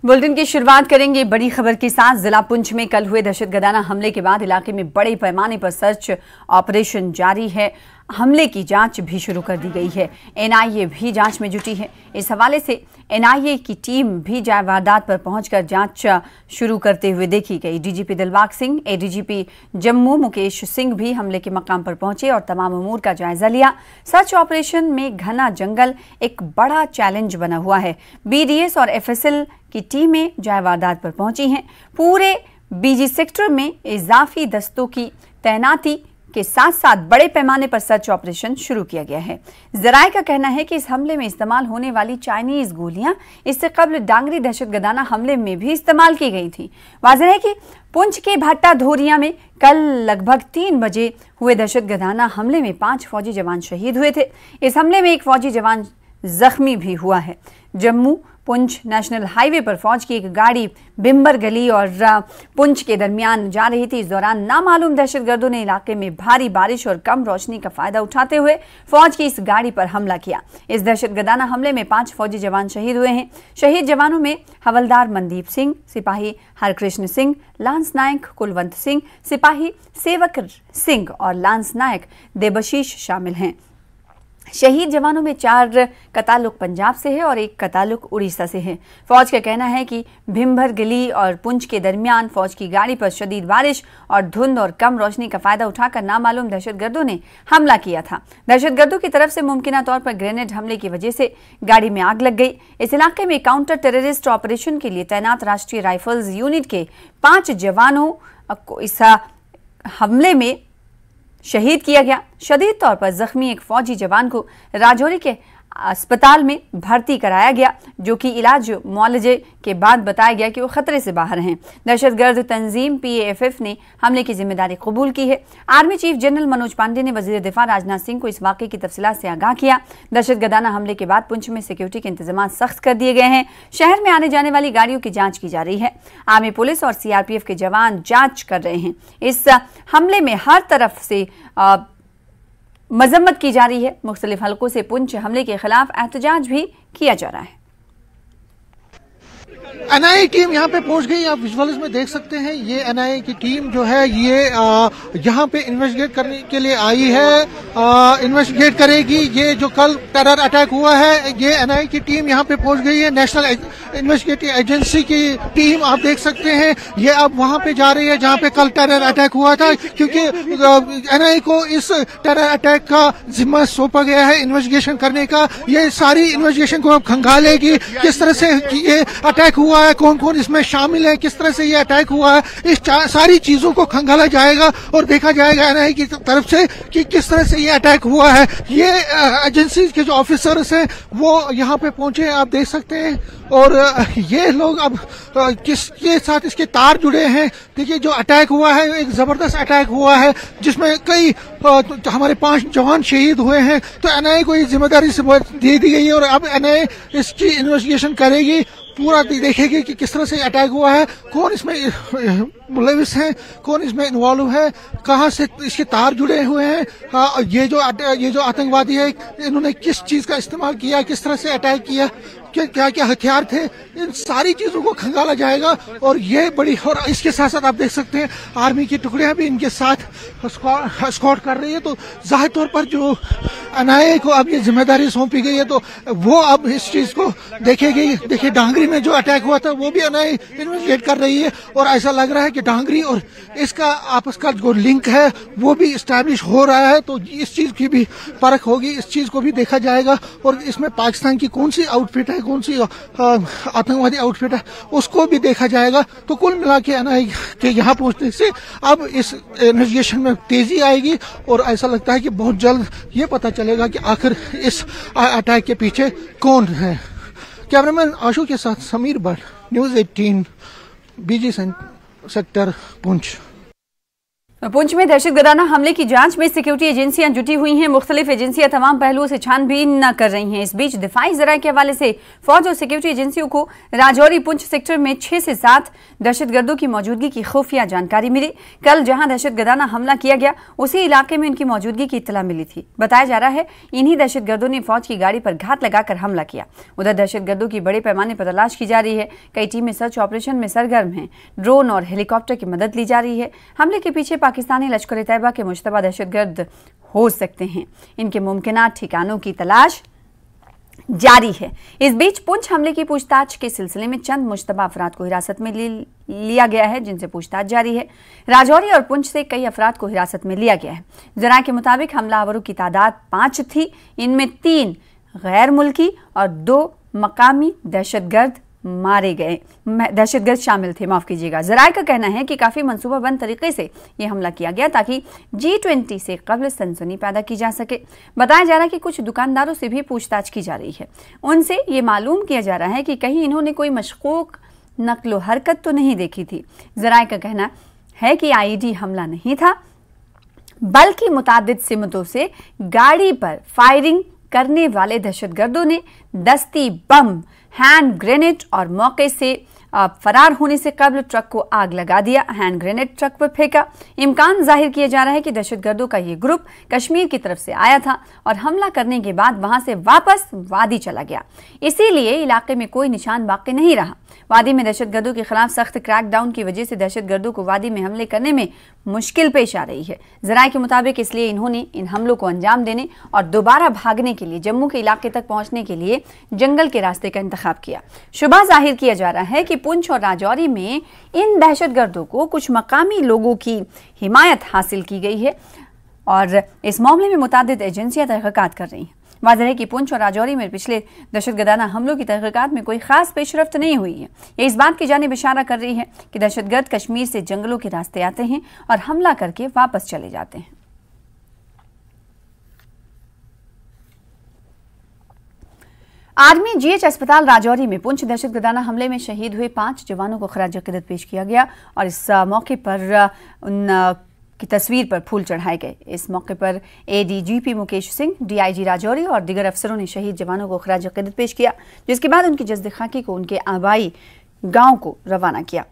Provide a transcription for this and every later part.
Bulletin की शुरुआत करेंगे बड़ी खबर के साथ। जिला पुंछ में कल हुए दहशतगर्दाना हमले के बाद इलाके में बड़े पैमाने पर सर्च ऑपरेशन जारी है। हमले की जांच भी शुरू कर दी गई है। एनआईए भी जांच में जुटी है। इस हवाले से एनआईए की टीम भी वारदात पर पहुंचकर जांच शुरू करते हुए देखी गई। डीजीपी दिलबाग सिंह, एडीजीपी जम्मू मुकेश सिंह भी हमले के मकाम पर पहुंचे और तमाम अमूर का जायजा लिया। सर्च ऑपरेशन में घना जंगल एक बड़ा चैलेंज बना हुआ है। बीडीएस और एफएसएल की टीमें वारदात पर पहुंची हैं। पूरे बीजी सेक्टर में इजाफी दस्तों की तैनाती के साथ साथ बड़े पैमाने पर सर्च ऑपरेशन शुरू किया गया है। जराये का कहना है कि इस हमले में इस्तेमाल होने वाली चाइनीज गोलियां इससे कबल डांगरी दहशतगर्दाना हमले में भी इस्तेमाल की गई थी। वाज़ेह है कि पुंछ के भट्टा धोरिया में कल लगभग 3 बजे हुए दहशतगर्दाना हमले में 5 फौजी जवान शहीद हुए थे। इस हमले में एक फौजी जवान जख्मी भी हुआ है। जम्मू पुंछ नेशनल हाईवे पर फौज की एक गाड़ी बिम्बर गली और पुंछ के दरमियान जा रही थी। इस दौरान नामालूम दहशतगर्दों ने इलाके में भारी बारिश और कम रोशनी का फायदा उठाते हुए फौज की इस गाड़ी पर हमला किया। इस दहशतगर्दाना हमले में 5 फौजी जवान शहीद हुए हैं। शहीद जवानों में हवलदार मनदीप सिंह, सिपाही हरकृष्ण सिंह, लांस नायक कुलवंत सिंह, सिपाही सेवक सिंह और लांस नायक देबशीष शामिल हैं। शहीद जवानों में 4 का ताल्लुक पंजाब से है और 1 का ताल्लुक उड़ीसा से है। फौज का कहना है कि भिम्बर गली और पुंछ के दरमियान फौज की गाड़ी पर शदीद बारिश और धुंध और कम रोशनी का फायदा उठाकर नामालूम दहशतगर्दों ने हमला किया था। दहशतगर्दों की तरफ से मुमकिना तौर पर ग्रेनेड हमले की वजह से गाड़ी में आग लग गई। इस इलाके में काउंटर टेररिस्ट ऑपरेशन के लिए तैनात राष्ट्रीय राइफल्स यूनिट के 5 जवानों को इस हमले में शहीद किया गया। शदीद तौर पर जख्मी एक फौजी जवान को राजौरी के अस्पताल में भर्ती कराया गया, जो कि इलाज मुआलजे के बाद बताया गया कि वो खतरे से बाहर हैं। दहशतगर्द तंजीम पीएएफएफ ने हमले की जिम्मेदारी कबूल की है। Army chief general Manoj Pandey ने वजीर दिफा राजनाथ सिंह को इस वाक़े की तफसीलात से आगाह किया। दहशतगर्दाना हमले के बाद पुंछ में सिक्योरिटी के इंतजाम सख्त कर दिए गए हैं। शहर में आने जाने वाली गाड़ियों की जांच की जा रही है। आर्मी, पुलिस और सीआरपीएफ के जवान जांच कर रहे हैं। इस हमले में हर तरफ से मजम्मत की जा रही है। मुख्तलिफ हलकों से पुंछ हमले के खिलाफ एहतजाज भी किया जा रहा है। एनआईए टीम यहाँ पे पहुंच गई। आप विजुअल्स में देख सकते हैं, ये एनआईए की टीम जो है ये यहाँ पे इन्वेस्टिगेट करने के लिए आई है। इन्वेस्टिगेट करेगी ये जो कल टेरर अटैक हुआ है। ये एनआईए की टीम यहाँ पे पहुंच गई है। नेशनल इन्वेस्टिगेटिव एजेंसी की टीम आप देख सकते हैं, ये अब वहां पे जा रही है जहाँ पे कल टेरर अटैक हुआ था, क्योंकि एनआईए को इस टेरर अटैक का जिम्मा सौंपा गया है इन्वेस्टिगेशन करने का। ये सारी इन्वेस्टिगेशन को अब खंगालेगी, किस तरह से ये अटैक हुआ है, कौन कौन इसमें शामिल है, किस तरह से ये अटैक हुआ है, इस सारी चीजों को खंगाला जाएगा और देखा जाएगा एनआईए की तरफ से कि किस तरह से ये अटैक हुआ है। ये एजेंसी के जो ऑफिसर्स हैं वो यहाँ पे पहुंचे, आप देख सकते हैं। और ये लोग अब किसके साथ इसके तार जुड़े हैं। देखिए, जो अटैक हुआ है एक जबरदस्त अटैक हुआ है जिसमें कई हमारे 5 जवान शहीद हुए हैं। तो एनआईए को ये जिम्मेदारी दे दी गई है और अब एनआईए इसकी इन्वेस्टिगेशन करेगी, पूरा देखेगी कि किस तरह से अटैक हुआ है, कौन इसमें मुलविस है, कौन इसमें इन्वॉल्व है, कहां से इसके तार जुड़े हुए हैं, ये जो आतंकवादी है इन्होंने किस चीज का इस्तेमाल किया, किस तरह से अटैक किया, क्या क्या हथियार थे, इन सारी चीजों को खंगाला जाएगा। और ये बड़ी, और इसके साथ साथ आप देख सकते हैं आर्मी की टुकड़ियां भी इनके साथ स्कॉट कर रही है। तो जाहिर तौर पर जो एनआईए को अब ये जिम्मेदारी सौंपी गई है तो वो अब इस चीज को देखेगी। देखिए, डांगरी में जो अटैक हुआ था वो भी एनआईए इन्वेस्टिगेट कर रही है और ऐसा लग रहा है कि डांगरी और इसका आपस का जो लिंक है वो भी इस्टेब्लिश हो रहा है। तो इस चीज की भी परख होगी, इस चीज को भी देखा जाएगा और इसमें पाकिस्तान की कौन सी आउटफिट है, कौन सी आतंकवादी आउटफिट है, उसको भी देखा जाएगा। तो कुल मिला के एनआईए के यहाँ पहुंचने से अब इस इन्वेस्टिगेशन में तेजी आएगी और ऐसा लगता है कि बहुत जल्द ये पता चलेगा कि आखिर इस अटैक के पीछे कौन है। कैमरामैन आशु के साथ समीर भट्ट, न्यूज़ 18, बीजी सेक्टर, पुंछ। पुंछ में दहशतगर्दाना हमले की जांच में सिक्योरिटी एजेंसियां जुटी हुई हैं। मुख्तलिफ एजेंसियां तमाम पहलुओं से छानबीन कर रही हैं। इस बीच दिफाई ज़राए के हवाले से फौज और सिक्योरिटी एजेंसियों को राजौरी पुंछ सेक्टर में 6 से 7 दहशतगर्दों की मौजूदगी की खुफिया जानकारी मिली। कल जहां दहशतगर्दाना हमला किया गया उसी इलाके में उनकी मौजूदगी की इत्तला मिली थी। बताया जा रहा है इन्हीं दहशतगर्दों ने फौज की गाड़ी पर घात लगाकर हमला किया। उधर दहशतगर्दों की बड़े पैमाने पर तलाश की जा रही है। कई टीमें सर्च ऑपरेशन में सरगर्म हैं। ड्रोन और हेलीकॉप्टर की मदद ली जा रही है। हमले के पीछे पाकिस्तानी लश्कर तैयबा के मुश्तबा दहशतगर्द हो सकते हैं। इनके मुमकिन ठिकानों की तलाश जारी है। इस बीच पुंछ हमले की पूछताछ के सिलसिले में चंद मुश्तबा अफराद को हिरासत में लिया गया है, जिनसे पूछताछ जारी है। राजौरी और पुंछ से कई अफराद को हिरासत में लिया गया है। जराये के मुताबिक हमलावरों की तादाद 5 थी। इनमें 3 गैर मुल्की और 2 मकामी दहशतगर्द शामिल थे। माफ कीजिएगा। जराये का कहना है कि काफी मंसूबाबंद तरीके से यह हमला किया गया ताकि G20 से कबल सनसनी पैदा की जा सके। बताया जा रहा है कि कुछ दुकानदारों से भी पूछताछ की जा रही है। उनसे ये मालूम किया जा रहा है कि कहीं इन्होंने कोई मशकूक नकलो हरकत तो नहीं देखी थी। जराये का कहना है कि IED हमला नहीं था, बल्कि मुतादिद सिमतों से गाड़ी पर फायरिंग करने वाले दहशतगर्दों ने दस्ती बम, हैंड ग्रेनेड और मौके से फरार होने से कबल ट्रक को आग लगा दिया। हैंड ग्रेनेड ट्रक पर फेंका। इम्कान जाहिर किया जा रहा है कि दहशतगर्दों का ये ग्रुप कश्मीर की तरफ से आया था और हमला करने के बाद वहां से वापस वादी चला गया। इसीलिए इलाके में कोई निशान बाकी नहीं रहा। वादी में दहशतगर्दों के खिलाफ सख्त क्रैकडाउन की वजह से दहशतगर्दों को वादी में हमले करने में मुश्किल पेश आ रही है। जराये के मुताबिक इसलिए इन्होंने इन हमलों को अंजाम देने और दोबारा भागने के लिए जम्मू के इलाके तक पहुंचने के लिए जंगल के रास्ते का इंतखाब किया। शुबा जाहिर किया जा रहा है कि पुंछ और राजौरी में इन दहशतगर्दों को कुछ मकामी लोगों की हिमायत हासिल की गई है और इस मामले में मुतादिद एजेंसियां तहकीकात कर रही हैं। वाज़ेह है कि पुंछ और राजौरी में पिछले दहशतगर्दाना हमलों की तहकीकात में कोई खास पेशरफ्त नहीं हुई है। ये इस बात की जानिब इशारा कर रही है कि दहशतगर्द कश्मीर से जंगलों के रास्ते आते हैं और हमला करके वापस चले जाते हैं। आर्मी GH अस्पताल राजौरी में पुंछ दहशतगर्दाना हमले में शहीद हुए 5 जवानों को खराज अकीदत पेश किया गया और इस मौके पर उन की तस्वीर पर फूल चढ़ाए गए। इस मौके पर ADGP मुकेश सिंह, DIG राजौरी और दीगर अफसरों ने शहीद जवानों को खराज अकीदत पेश किया, जिसके बाद उनकी जज्द खाकी को उनके आबाई गांव को रवाना किया।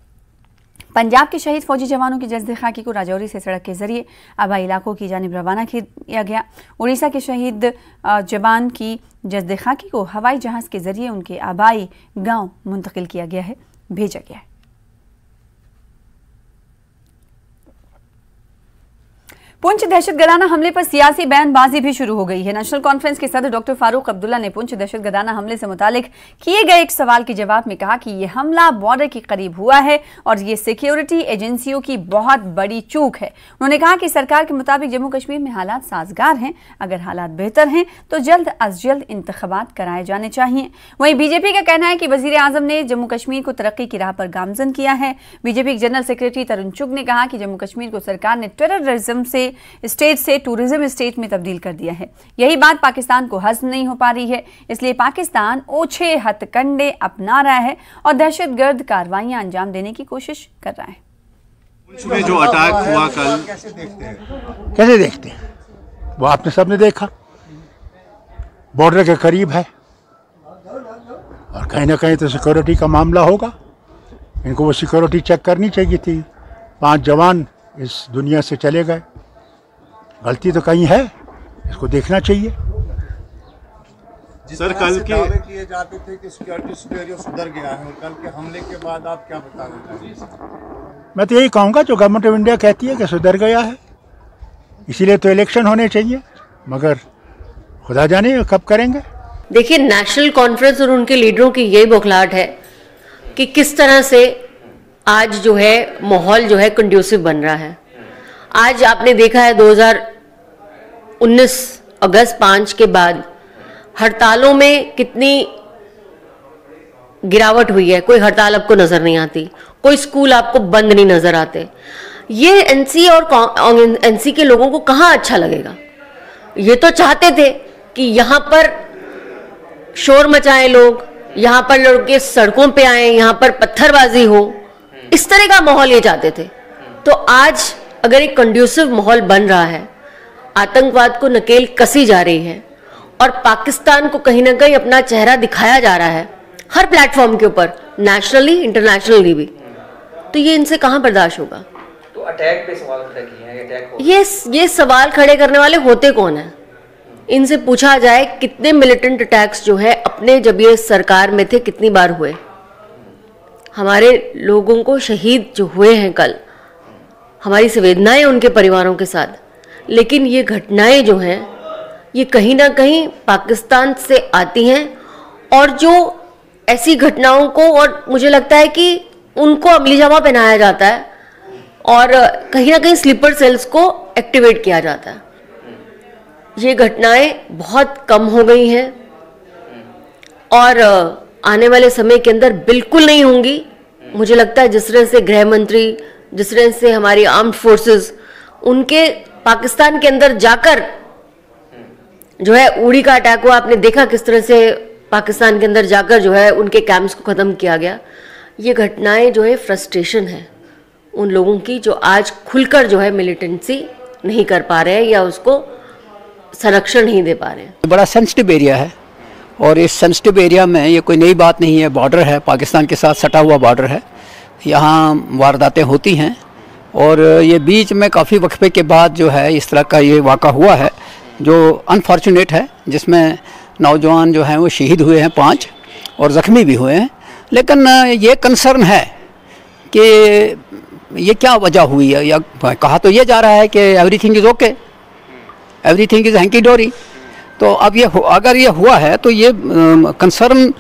पंजाब के शहीद फौजी जवानों की जज्द खाकी को राजौरी से सड़क के जरिए आबाई इलाकों की जानिब रवाना किया गया। उड़ीसा के शहीद जवान की जज्द खाकी को हवाई जहाज के जरिए उनके आबाई गांव मुंतकिल किया गया है, भेजा गया है। पुंछ दहशतगर्दाना हमले पर सियासी बयानबाजी भी शुरू हो गई है। नेशनल कॉन्फ्रेंस के सदर डॉक्टर फारूक अब्दुल्ला ने पुंछ दहशतगर्दाना हमले से मुतालिक किए गए एक सवाल के जवाब में कहा कि यह हमला बॉर्डर के करीब हुआ है और ये सिक्योरिटी एजेंसियों की बहुत बड़ी चूक है। उन्होंने कहा कि सरकार के मुताबिक जम्मू कश्मीर में हालात साजगार हैं। अगर हालात बेहतर हैं तो जल्द अज जल्द इंतखाबात कराए जाने चाहिए। वहीं बीजेपी का कहना है कि वजीर आजम ने जम्मू कश्मीर को तरक्की की राह पर गामजन किया है। बीजेपी के जनरल सेक्रेटरी तरुण चुग ने कहा कि जम्मू कश्मीर को सरकार ने टेररिज्म से स्टेट से टूरिज्म स्टेट में तब्दील कर दिया है। यही बात पाकिस्तान को हजम नहीं हो पा रही है, इसलिए पाकिस्तान ओछे हथकंडे अपना रहा है और दहशतगर्द कार्रवाइयां अंजाम देने की कोशिश कर रहा है। में जो अटैक हुआ कल कैसे देखते हैं वो आपने सबने देखा, बॉर्डर के करीब है और कहीं ना कहीं तो सिक्योरिटी का मामला होगा। इनको वो सिक्योरिटी चेक करनी चाहिए थी। 5 जवान इस दुनिया से चले गए, गलती तो कहीं है, इसको देखना चाहिए। सर कल के दावे किए जाते थे कि सिक्योरिटी सिनेरियो सुधर गया है और कल के हमले के बाद आप क्या बताना चाहिए? मैं तो यही कहूँगा जो गवर्नमेंट ऑफ इंडिया कहती है कि सुधर गया है, इसीलिए तो इलेक्शन होने चाहिए, मगर खुदा जाने कब करेंगे। देखिए, नेशनल कॉन्फ्रेंस और उनके लीडरों की यही बौखलाहट है कि किस तरह से आज जो है माहौल जो है कंड्यूसिव बन रहा है। आज आपने देखा है 2019 अगस्त 5 के बाद हड़तालों में कितनी गिरावट हुई है। कोई हड़ताल आपको नजर नहीं आती, कोई स्कूल आपको बंद नहीं नजर आते। ये एनसी और एनसी के लोगों को कहाँ अच्छा लगेगा। ये तो चाहते थे कि यहाँ पर शोर मचाएं लोग, यहाँ पर लोग के सड़कों पे आए, यहाँ पर पत्थरबाजी हो, इस तरह का माहौल ये चाहते थे। तो आज अगर एक कंड्यूसिव माहौल बन रहा है, आतंकवाद को नकेल कसी जा रही है और पाकिस्तान को कहीं ना कहीं अपना चेहरा दिखाया जा रहा है हर प्लेटफॉर्म के ऊपर, नेशनली इंटरनेशनली भी, तो ये इनसे कहाँ बर्दाश्त होगा। तो अटैक पे सवाल खड़े किए हैं, अटैक हो ये सवाल खड़े करने वाले होते कौन हैं? इनसे पूछा जाए कितने मिलिटेंट अटैक्स जो है अपने जब ये सरकार में थे कितनी बार हुए। हमारे लोगों को शहीद जो हुए हैं कल, हमारी संवेदनाएं उनके परिवारों के साथ, लेकिन ये घटनाएं जो हैं ये कहीं ना कहीं पाकिस्तान से आती हैं और जो ऐसी घटनाओं को, और मुझे लगता है कि उनको अमली जामा पहनाया जाता है और कहीं ना कहीं स्लीपर सेल्स को एक्टिवेट किया जाता है। ये घटनाएं बहुत कम हो गई हैं और आने वाले समय के अंदर बिल्कुल नहीं होंगी। मुझे लगता है जिस तरह से गृह मंत्री, जिस तरह से हमारी आर्म्ड फोर्सेस उनके पाकिस्तान के अंदर जाकर जो है उड़ी का अटैक हुआ, आपने देखा किस तरह से पाकिस्तान के अंदर जाकर जो है उनके कैंप्स को ख़त्म किया गया। ये घटनाएं जो है फ्रस्ट्रेशन है उन लोगों की जो आज खुलकर जो है मिलिटेंसी नहीं कर पा रहे हैं या उसको संरक्षण नहीं दे पा रहे हैं। बड़ा सेंसिटिव एरिया है और इस सेंसिटिव एरिया में ये कोई नई बात नहीं है, बॉर्डर है, पाकिस्तान के साथ सटा हुआ बॉर्डर है, यहाँ वारदातें होती हैं और ये बीच में काफ़ी वक्फे के बाद जो है इस तरह का ये वाक़ा हुआ है जो अनफॉर्चुनेट है, जिसमें नौजवान जो हैं वो शहीद हुए हैं 5 और ज़ख्मी भी हुए हैं। लेकिन ये कंसर्न है कि ये क्या वजह हुई है, या कहा तो ये जा रहा है कि everything is okay, everything is hanky डोरी। तो अब ये अगर ये हुआ है तो ये कंसर्न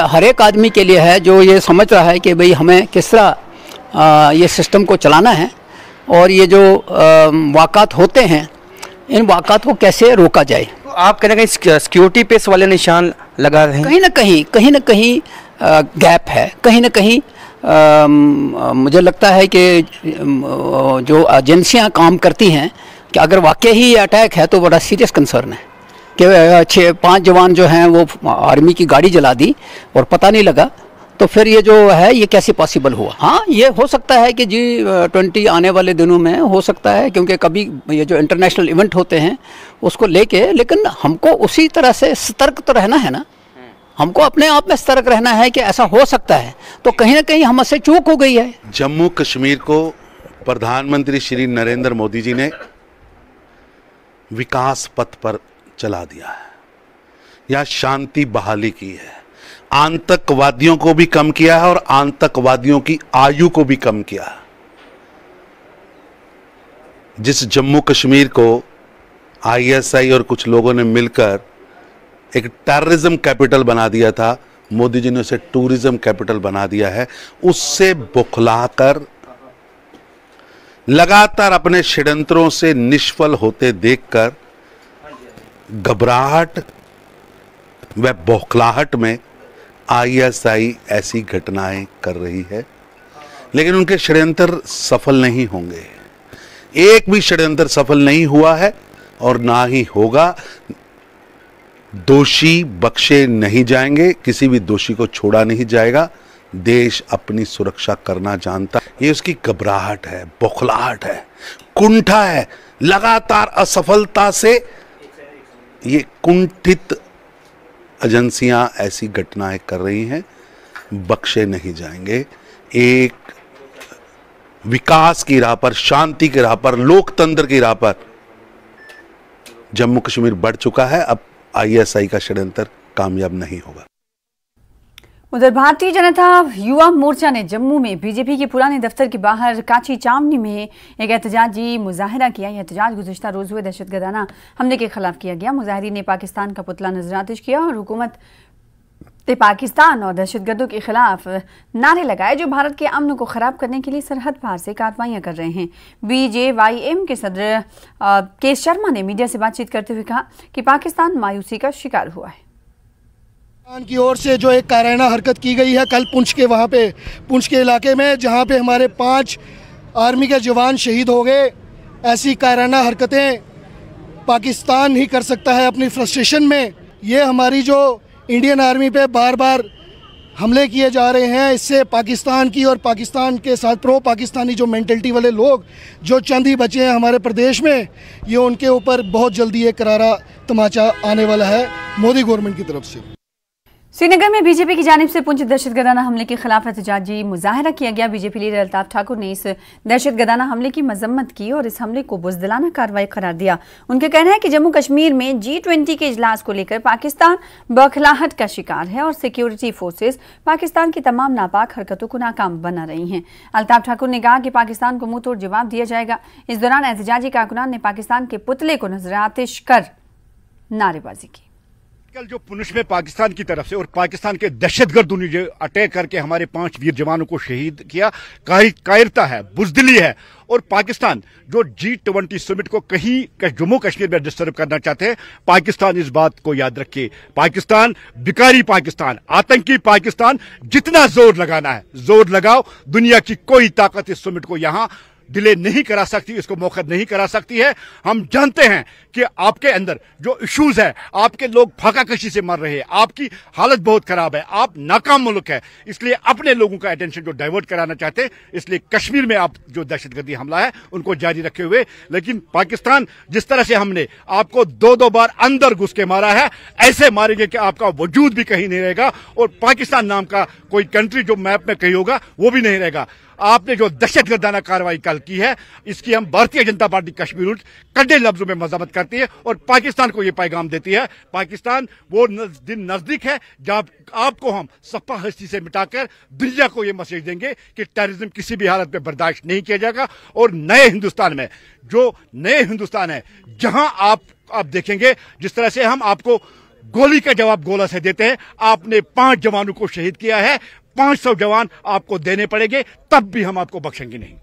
हर एक आदमी के लिए है जो ये समझ रहा है कि भाई हमें किस तरह ये सिस्टम को चलाना है और ये जो वाक़ात होते हैं इन वाक़ात को कैसे रोका जाए। तो आप कहीं ना कहीं सिक्योरिटी पे वाले निशान लगा रहे हैं, कहीं ना कहीं गैप है, कहीं ना कहीं मुझे लगता है कि जो एजेंसियां काम करती हैं कि अगर वाकई ही ये अटैक है तो बड़ा सीरियस कंसर्न है कि 5 जवान जो हैं वो आर्मी की गाड़ी जला दी और पता नहीं लगा, तो फिर ये जो है ये कैसे पॉसिबल हुआ। हाँ, ये हो सकता है कि G20 आने वाले दिनों में हो सकता है, क्योंकि कभी ये जो इंटरनेशनल इवेंट होते हैं उसको लेके, लेकिन हमको उसी तरह से सतर्क तो रहना है ना, हमको अपने आप में सतर्क रहना है कि ऐसा हो सकता है। तो कहीं ना कहीं हमसे चूक हो गई है। जम्मू कश्मीर को प्रधानमंत्री श्री नरेंद्र मोदी जी ने विकास पथ पर चला दिया है, यहाँ शांति बहाली की है, आतंकवादियों को भी कम किया है और आतंकवादियों की आयु को भी कम किया है। जिस जम्मू कश्मीर को ISI और कुछ लोगों ने मिलकर एक टेररिज्म कैपिटल बना दिया था, मोदी जी ने उसे टूरिज्म कैपिटल बना दिया है। उससे बुखलाकर लगातार अपने षड्यंत्रों से निष्फल होते देखकर घबराहट व बौखलाहट में ISI ऐसी घटनाएं कर रही है, लेकिन उनके षड्यंत्र सफल नहीं होंगे। एक भी षड्यंत्र सफल नहीं हुआ है और ना ही होगा। दोषी बख्शे नहीं जाएंगे, किसी भी दोषी को छोड़ा नहीं जाएगा। देश अपनी सुरक्षा करना जानता है। ये उसकी घबराहट है, बौखलाहट है, कुंठा है। लगातार असफलता से ये कुंठित एजेंसियां ऐसी घटनाएं कर रही हैं, बख्शे नहीं जाएंगे। एक विकास की राह पर, शांति की राह पर, लोकतंत्र की राह पर जम्मू कश्मीर बढ़ चुका है। अब ISI का षड्यंत्र कामयाब नहीं होगा। उधर भारतीय जनता युवा मोर्चा ने जम्मू में बीजेपी के पुराने दफ्तर के बाहर काची चावनी में एक एहतजाजी मुजाहिरा किया। यह एहतजाज गुज़िश्ता रोज़ हुए दहशतगर्दाना हमले के खिलाफ किया गया। मुजाहिरीन ने पाकिस्तान का पुतला नजरातिश किया और हुकूमत पाकिस्तान और दहशतगर्दों के खिलाफ नारे लगाए जो भारत के अमन को ख़राब करने के लिए सरहद पार से कार्रवाइयाँ कर रहे हैं। BJYM के सदर के शर्मा ने मीडिया से बातचीत करते हुए कहा कि पाकिस्तान मायूसी का शिकार हुआ है। पाकिस्तान की ओर से जो एक कायराना हरकत की गई है कल पुंछ के वहाँ पे, पुंछ के इलाके में, जहाँ पे हमारे 5 आर्मी के जवान शहीद हो गए। ऐसी कायराना हरकतें पाकिस्तान ही कर सकता है अपनी फ्रस्ट्रेशन में। ये हमारी जो इंडियन आर्मी पे बार बार हमले किए जा रहे हैं। इससे पाकिस्तान की और पाकिस्तान के साथ प्रो पाकिस्तानी जो मेंटलिटी वाले लोग जो चंद ही बचे हैं हमारे प्रदेश में, ये उनके ऊपर बहुत जल्दी एक करारा तमाचा आने वाला है मोदी गवर्नमेंट की तरफ से। श्रीनगर में बीजेपी की जानिब से पुंछ दहशतगर्दाना हमले के खिलाफ एहतजाजी मुजाहरा किया गया। बीजेपी लीडर अल्ताफ ठाकुर ने इस दहशतगर्दाना हमले की मजम्मत की और इस हमले को बुज़दिलाना कार्रवाई करार दिया। उनका कहना है कि जम्मू कश्मीर में G20 के इजलास को लेकर पाकिस्तान बौखलाहट का शिकार है और सिक्योरिटी फोर्सेस पाकिस्तान की तमाम नापाक हरकतों को नाकाम बना रही हैं। अल्ताफ ठाकुर ने कहा कि पाकिस्तान को मुंह तोड़ जवाब दिया जाएगा। इस दौरान एहतजाजी कारकुनान ने पाकिस्तान के पुतले को नजर आतिश कर नारेबाजी की। कल जो पुंछ में पाकिस्तान की तरफ से और पाकिस्तान के दहशतगर्दों ने जो अटैक करके हमारे 5 वीर जवानों को शहीद किया, कायरता है, बुजदिली है। और पाकिस्तान जो G20 समिट को कहीं जम्मू कश्मीर में डिस्टर्ब करना चाहते हैं, पाकिस्तान इस बात को याद रखे। पाकिस्तान बिकारी पाकिस्तान, आतंकी पाकिस्तान, जितना जोर लगाना है जोर लगाओ। दुनिया की कोई ताकत इस समिट को यहां डिले नहीं करा सकती, इसको मौखर नहीं करा सकती है। हम जानते हैं कि आपके अंदर जो इश्यूज है, आपके लोग फाकाकशी से मर रहे हैं, आपकी हालत बहुत खराब है, आप नाकाम मुल्क है, इसलिए अपने लोगों का अटेंशन जो डाइवर्ट कराना चाहते हैं, इसलिए कश्मीर में आप जो दहशतगर्दी हमला है उनको जारी रखे हुए। लेकिन पाकिस्तान जिस तरह से हमने आपको 2-2 बार अंदर घुस के मारा है, ऐसे मारेंगे कि आपका वजूद भी कहीं नहीं रहेगा और पाकिस्तान नाम का कोई कंट्री जो मैप में कहीं होगा वो भी नहीं रहेगा। आपने जो दहशतगर्दाना कार्रवाई कल की है, इसकी हम भारतीय जनता पार्टी कश्मीर कड़े लफ्जों में मजम्मत करती है और पाकिस्तान को यह पैगाम देती है। पाकिस्तान वो दिन नजदीक है जब आपको हम सपा हस्ती से मिटाकर दुनिया को यह मैसेज देंगे कि टेररिज्म किसी भी हालत में बर्दाश्त नहीं किया जाएगा। और नए हिंदुस्तान में जो नए हिंदुस्तान है, जहां आप देखेंगे जिस तरह से हम आपको गोली का जवाब गोला से देते हैं, आपने 5 जवानों को शहीद किया है, 500 जवान आपको देने पड़ेंगे, तब भी हम आपको बख्शेंगे नहीं।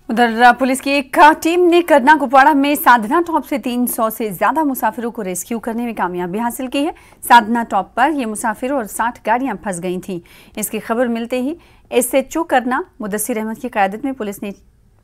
उधर पुलिस की एक टीम ने करना कुपवाड़ा में साधना टॉप से 300 से ज्यादा मुसाफिरों को रेस्क्यू करने में कामयाबी हासिल की है। साधना टॉप पर ये मुसाफिर और 60 गाड़ियां फंस गई थीं। इसकी खबर मिलते ही SHO करना मुदस्सिर अहमद की क़यादत में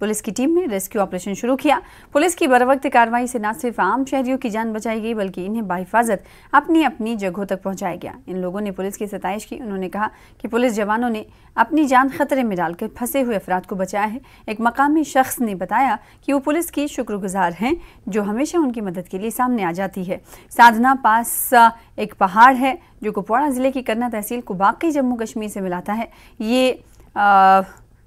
पुलिस की टीम ने रेस्क्यू ऑपरेशन शुरू किया। पुलिस की बरवक्त कार्रवाई से न सिर्फ आम शहरियों की जान बचाई गई, बल्कि इन्हें बाहिफाजत अपनी अपनी जगहों तक पहुंचाया गया। इन लोगों ने पुलिस की सताइश की। उन्होंने कहा कि पुलिस जवानों ने अपनी जान खतरे में डालकर फंसे हुए अफराद को बचाया है। एक मकामी शख्स ने बताया कि वो पुलिस की शुक्रगुजार हैं जो हमेशा उनकी मदद के लिए सामने आ जाती है। साधना पास एक पहाड़ है जो कुपवाड़ा जिले की करना तहसील को बाकी जम्मू कश्मीर से मिलाता है। ये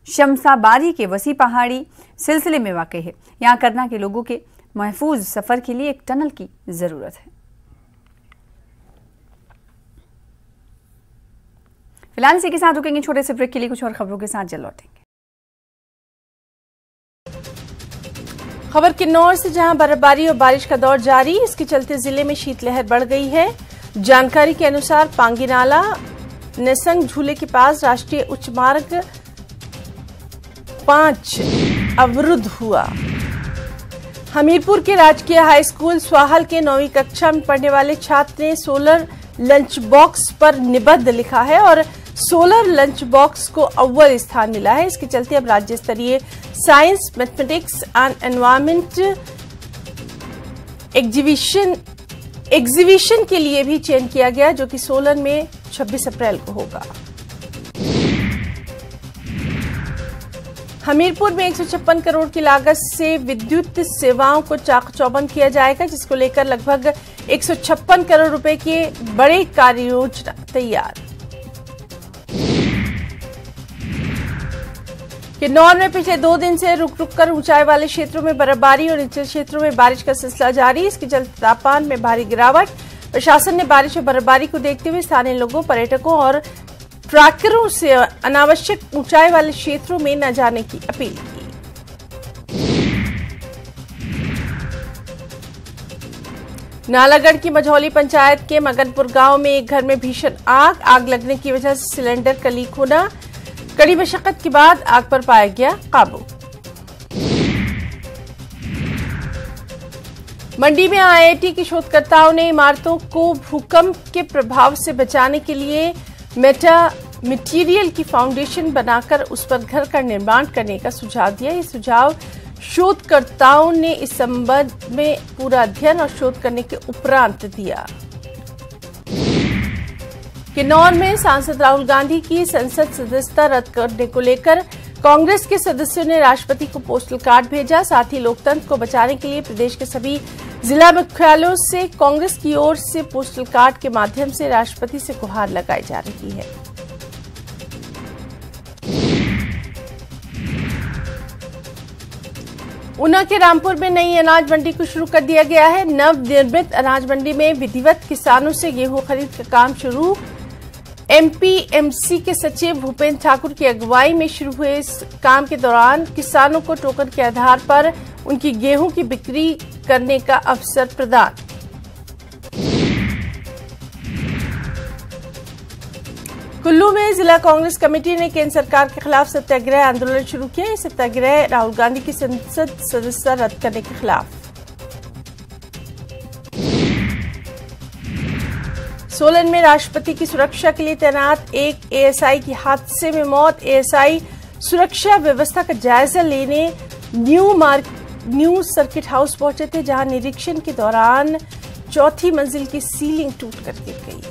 शमसाबारी के वसी पहाड़ी सिलसिले में वाक़ है। यहाँ करना के लोगों के महफूज सफ़र के लिए एक टनल की ज़रूरत है। फिलहाल इसी के साथ रुकेंगे छोटे से ब्रेक के लिए, कुछ और खबरों के साथ जल्द लौटेंगे। खबर किन्नौर से, जहां बर्फबारी और बारिश का दौर जारी, इसके चलते जिले में शीतलहर बढ़ गई है। जानकारी के अनुसार पांगीनाला नेसंग झूले के पास राष्ट्रीय उच्च मार्ग 5 अवरुद्ध हुआ। हमीरपुर के राजकीय हाई स्कूल स्वाहल के 9वीं कक्षा में पढ़ने वाले छात्र ने सोलर लंच बॉक्स पर निबंध लिखा है और सोलर लंच बॉक्स को अव्वल स्थान मिला है। इसके चलते अब राज्य स्तरीय science, mathematics and environment exhibition के लिए भी चयन किया गया, जो कि सोलन में 26 अप्रैल को होगा। हमीरपुर में 156 करोड़ की लागत से विद्युत सेवाओं को चाक-चौबंद किया जाएगा, जिसको लेकर लगभग 156 करोड़ रुपए की बड़ी कार्य योजना तैयार। किन्नौर में पिछले 2 दिन से रुक रुक कर ऊंचाई वाले क्षेत्रों में बर्फबारी और निचले क्षेत्रों में बारिश का सिलसिला जारी। इसके चलते तापमान में भारी गिरावट। प्रशासन ने बारिश और बर्फबारी को देखते हुए स्थानीय लोगों, पर्यटकों और ट्रैकरों से अनावश्यक ऊंचाई वाले क्षेत्रों में न जाने की अपील की। नालागढ़ की मझौली पंचायत के मगनपुर गांव में एक घर में भीषण आग लगने की वजह से सिलेंडर का लीक होना। कड़ी मशक्कत के बाद आग पर पाया गया काबू। मंडी में IIT के शोधकर्ताओं ने इमारतों को भूकंप के प्रभाव से बचाने के लिए मटेरियल की फाउंडेशन बनाकर उस पर घर का निर्माण करने का सुझाव दिया। ये सुझाव शोधकर्ताओं ने इस संबंध में पूरा अध्ययन और शोध करने के उपरांत दिया। किन्नौर में सांसद राहुल गांधी की संसद सदस्यता रद्द करने को लेकर कांग्रेस के सदस्यों ने राष्ट्रपति को पोस्टल कार्ड भेजा। साथ ही लोकतंत्र को बचाने के लिए प्रदेश के सभी जिला मुख्यालयों से कांग्रेस की ओर से पोस्टल कार्ड के माध्यम से राष्ट्रपति से गुहार लगाई जा रही है। ऊना के रामपुर में नई अनाज मंडी को शुरू कर दिया गया है। नवनिर्मित अनाज मंडी में विधिवत किसानों से गेहूं खरीद का काम शुरू। एमपीएमसी के सचिव भूपेंद्र ठाकुर की अगुवाई में शुरू हुए इस काम के दौरान किसानों को टोकन के आधार पर उनकी गेहूं की बिक्री करने का अवसर प्रदान। कुल्लू में जिला कांग्रेस कमेटी ने केंद्र सरकार के खिलाफ सत्याग्रह आंदोलन शुरू किया। ये सत्याग्रह राहुल गांधी की संसद सदस्यता रद्द करने के खिलाफ। सोलन में राष्ट्रपति की सुरक्षा के लिए तैनात एक एएसआई की हादसे में मौत। एएसआई सुरक्षा व्यवस्था का जायजा लेने न्यू सर्किट हाउस पहुंचे थे, जहां निरीक्षण के दौरान चौथी मंजिल की सीलिंग टूट कर गिर गई।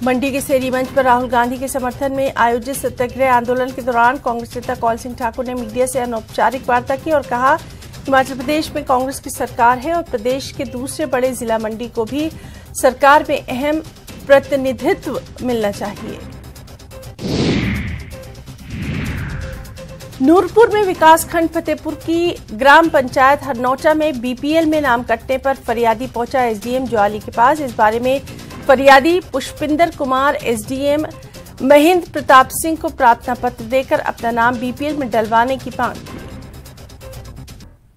मंडी के सेरी मंच पर राहुल गांधी के समर्थन में आयोजित सत्याग्रह आंदोलन के दौरान कांग्रेस नेता कौल सिंह ठाकुर ने मीडिया से अनौपचारिक वार्ता की और कहा, हिमाचल प्रदेश में कांग्रेस की सरकार है और प्रदेश के दूसरे बड़े जिला मंडी को भी सरकार में अहम प्रतिनिधित्व मिलना चाहिए। नूरपुर में विकासखंड फतेहपुर की ग्राम पंचायत हरनौचा में बीपीएल में नाम कटने पर फरियादी पहुंचा एसडीएम ज्वाली के पास। इस बारे में फरियादी पुष्पिंदर कुमार एसडीएम महेंद्र प्रताप सिंह को प्रार्थना पत्र देकर अपना नाम बीपीएल में डलवाने की मांग की।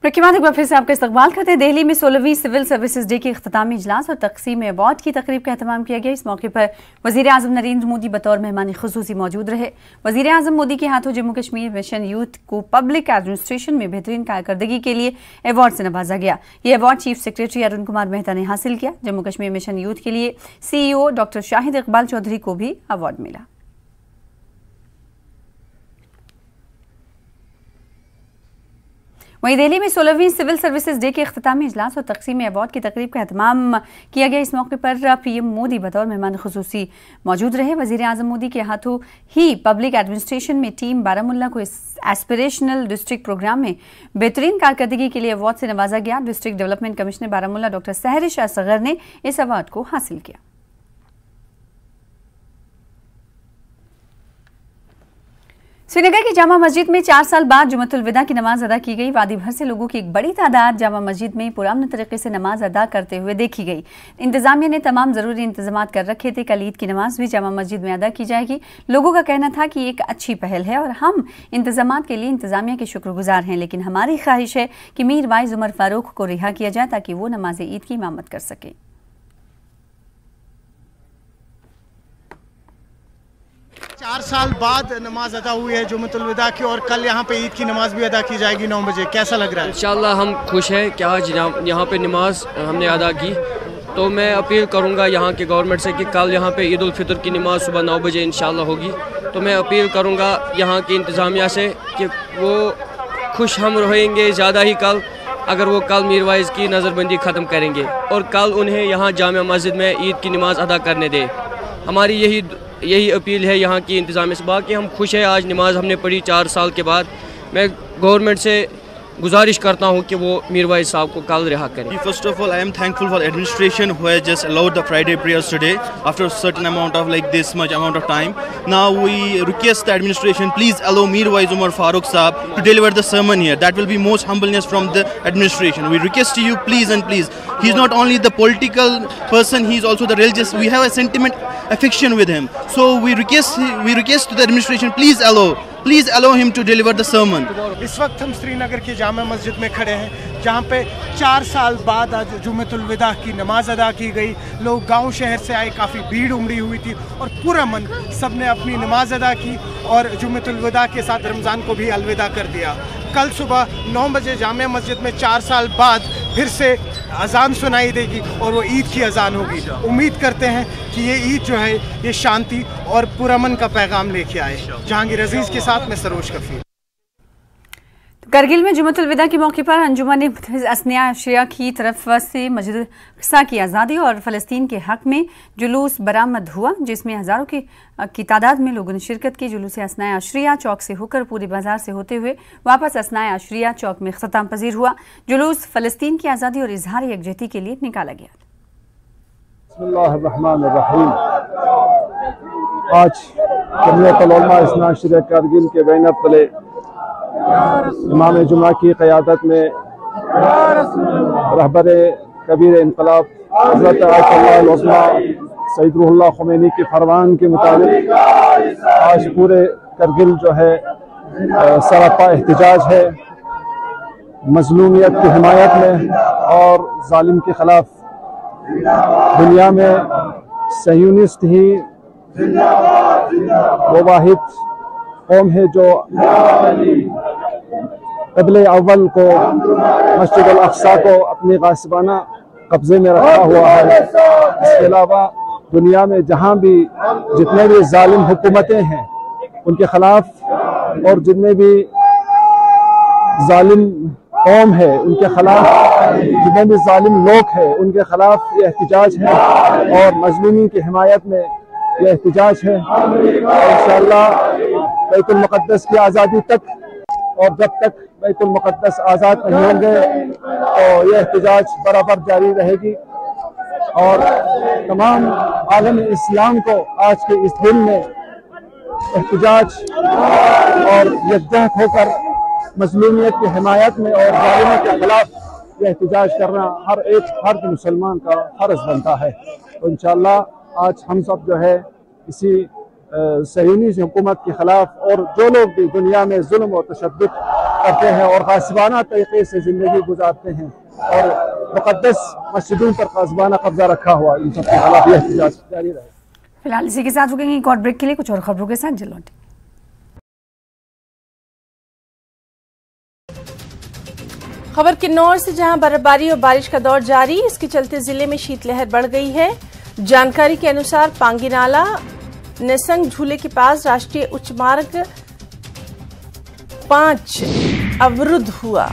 ब्रेक के बाद एक बार फिर से आपका इस्तकबाल करते हैं। दिल्ली में 16वीं सिविल सर्विसेज डे के इख्तितामी इजलास और तकसीम अवार्ड की तकरीब का एहतमाम किया गया। इस मौके पर वजीर आजम नरेंद्र मोदी बतौर मेहमान खुसूसी मौजूद रहे। वजीर आजम मोदी के हाथों जम्मू कश्मीर मिशन यूथ को पब्लिक एडमिनिस्ट्रेशन में बेहतरीन कारकर्दगी के लिए अवार्ड से नवाजा गया। ये award chief secretary Arun Kumar Mehta ने हासिल किया। जम्मू कश्मीर मिशन यूथ के लिए सीईओ डॉक्टर शाहिद इकबाल चौधरी को भी अवार्ड मिला। वहीं दिल्ली में 16वीं सिविल सर्विसेज डे के इख्तितामी इजलास और तकसीम अवार्ड की तकरीब का एहतमाम किया गया। इस मौके पर पीएम मोदी बतौर मेहमान खुसूसी मौजूद रहे। वजीर आजम मोदी के हाथों ही पब्लिक एडमिनिस्ट्रेशन में टीम बारामुल्ला को इस एस्पिरेशनल डिस्ट्रिक्ट प्रोग्राम में बेहतरीन कारकर्दगी के लिए अवार्ड से नवाजा गया। District development commissioner Baramulla doctor Sehrish Asghar ने इस अवार्ड को हासिल किया। श्रीनगर की जामा मस्जिद में 4 साल बाद जुमतुल विदा की नमाज अदा की गई। वादी भर से लोगों की एक बड़ी तादाद जामा मस्जिद में पुराने तरीके से नमाज अदा करते हुए देखी गई। इंतजामिया ने तमाम जरूरी इंतजाम कर रखे थे। कल ईद की नमाज भी जामा मस्जिद में अदा की जाएगी। लोगों का कहना था कि एक अच्छी पहल है और हम इंतजाम के लिए इंतजामिया के शुक्रगुजार हैं, लेकिन हमारी ख्वाहिश है कि मीर वाइज उमर फारूक को रिहा किया जाए ताकि वो नमाज ईद की इमामत कर सके। 4 साल बाद नमाज अदा हुई है जुम्मतुल विदा की और कल यहाँ पे ईद की नमाज भी अदा की जाएगी 9 बजे। कैसा लग रहा है? इंशाल्लाह हम खुश हैं कि आज यहाँ पे नमाज हमने अदा की। तो मैं अपील करूँगा यहाँ के गवर्नमेंट से कि कल यहाँ पे ईद उल फितर की नमाज सुबह 9 बजे इंशाल्लाह होगी। तो मैं अपील करूँगा यहाँ की इंतज़ामिया से कि वो खुश हम रहेंगे ज़्यादा ही कल अगर वो कल मीर वाइज की नज़रबंदी ख़त्म करेंगे और कल उन्हें यहाँ जामिया मस्जिद में ईद की नमाज अदा करने दें। हमारी यही अपील है यहाँ की इंतज़ामिया से। बाकी हम खुश हैं, आज नमाज हमने पढ़ी 4 साल के बाद। मैं गवर्नमेंट से गुजारिश करता हूँ कि वो मीर वाइज साहब को कल रिहा करें। First of all, I am thankful for administration who has just allowed the Friday prayers today after a certain amount of like this much amount of time. Now we request the administration, please allow Mir Waiz Umar Farooq Saab to deliver the sermon here. That will be most humbleness from the administration. We request to you, please and please. He is not only the political person, he is also the religious. We have a sentiment affection with him. So we request to the administration, please allow him to deliver the sermon. इस वक्त हम श्रीनगर की जामा मस्जिद में खड़े हैं जहाँ पे 4 साल बाद आज जुम्मतुल विदा की नमाज अदा की गई। लोग गांव शहर से आए, काफ़ी भीड़ उमड़ी हुई थी और पूरा मन सब ने अपनी नमाज अदा की और जुम्मतुल विदा के साथ रमज़ान को भी अलविदा कर दिया। कल सुबह 9 बजे जामिया मस्जिद में 4 साल बाद फिर से अजान सुनाई देगी और वो ईद की अजान होगी। उम्मीद करते हैं कि ये ईद जो है ये शांति और पुरअमन का पैगाम लेके आए। जहांगीर अजीज़ के साथ मैं सरोज कफील। करगिल में जुम्मतुल विदा के मौके पर अंजुमन असनिया अशरिया की तरफ से मस्जिद अक़सा की आज़ादी और फ़लस्तीन के हक़ में जुलूस बरामद हुआ, जिसमें हज़ारों की तादाद में लोगों ने शिरकत की। जुलूस असनाए अशरिया चौक से होकर पूरे बाजार से होते हुए वापस असनाए अशरिया चौक में ख़त्म पजीर हुआ। जुलूस फ़लस्तीन की आज़ादी और इजहार यकजहती के लिए निकाला गया। बिस्मिल्लाहिर्रहमानिर्रहीम। आज जमीयतुल उलमा असनाए अशरिया करगिल के बैनर तले इमाम जुमा की क़यादत में रहबर कबीर इनकलाब हज़रत आयतुल्लाह उज़्मा सैयद रूहुल्लाह ख़ुमैनी के फरमान के मुताबिक आज पूरे करगिल जो है सरापा एहतजाज है मज़लूमियत की हिमायत में और जालिम के ख़िलाफ़। दुनिया में सयूनिस्ट ही वो वाहिद कौम है जो क़िबले अव्वल को मस्जिद अल-अक़सा को अपने गासिबाना कब्जे में रखा हुआ है। इसके अलावा दुनिया में जहाँ भी जितने भी जालिम हुकूमतें हैं उनके खिलाफ और जितने भी जालिम कौम है उनके खिलाफ, जितने भी जालिम लोग हैं उनके खिलाफ ये एहतजाज है और मजलूमी की हिमायत में ये एहतजाज है। इंशाअल्लाह बैतुल मुक़द्दस की आज़ादी तक और जब तक बैतुल मुक़द्दस आज़ाद नहीं होंगे तो ये एहतजाज बराबर जारी रहेगी और तमाम आलम इस्लाम को आज के इस दिन में एहतजाज और यकजहत होकर मज़लूमियत की हिमायत में और जालिमों के खिलाफ ये एहतजाज करना हर एक फर्द मुसलमान का फ़र्ज बनता है। तो इंशाअल्लाह आज हम सब जो है इसी सयूनी हुकूमत के खिलाफ और जो लोग भी दुनिया में जुल्म और तशद्दुद करते हैं और गासिबाना तरीके से ज़िंदगी गुजारते हैं और मुक़द्दस मस्जिदों पर गासिबाना कब्जा रखा हुआ, इन सब के खिलाफ यह एहतजाज जारी रहे। फिलहाल इसी के साथ रुकेंगे एक और ब्रेक के लिए, कुछ और खबरों के साथ जल्द लौटें। खबर किन्नौर से, जहां बर्फबारी और बारिश का दौर जारी, इसके चलते जिले में शीतलहर बढ़ गई है। जानकारी के अनुसार पांगी नाला नेसंग झूले के पास राष्ट्रीय उच्च मार्ग 5 अवरुद्ध हुआ।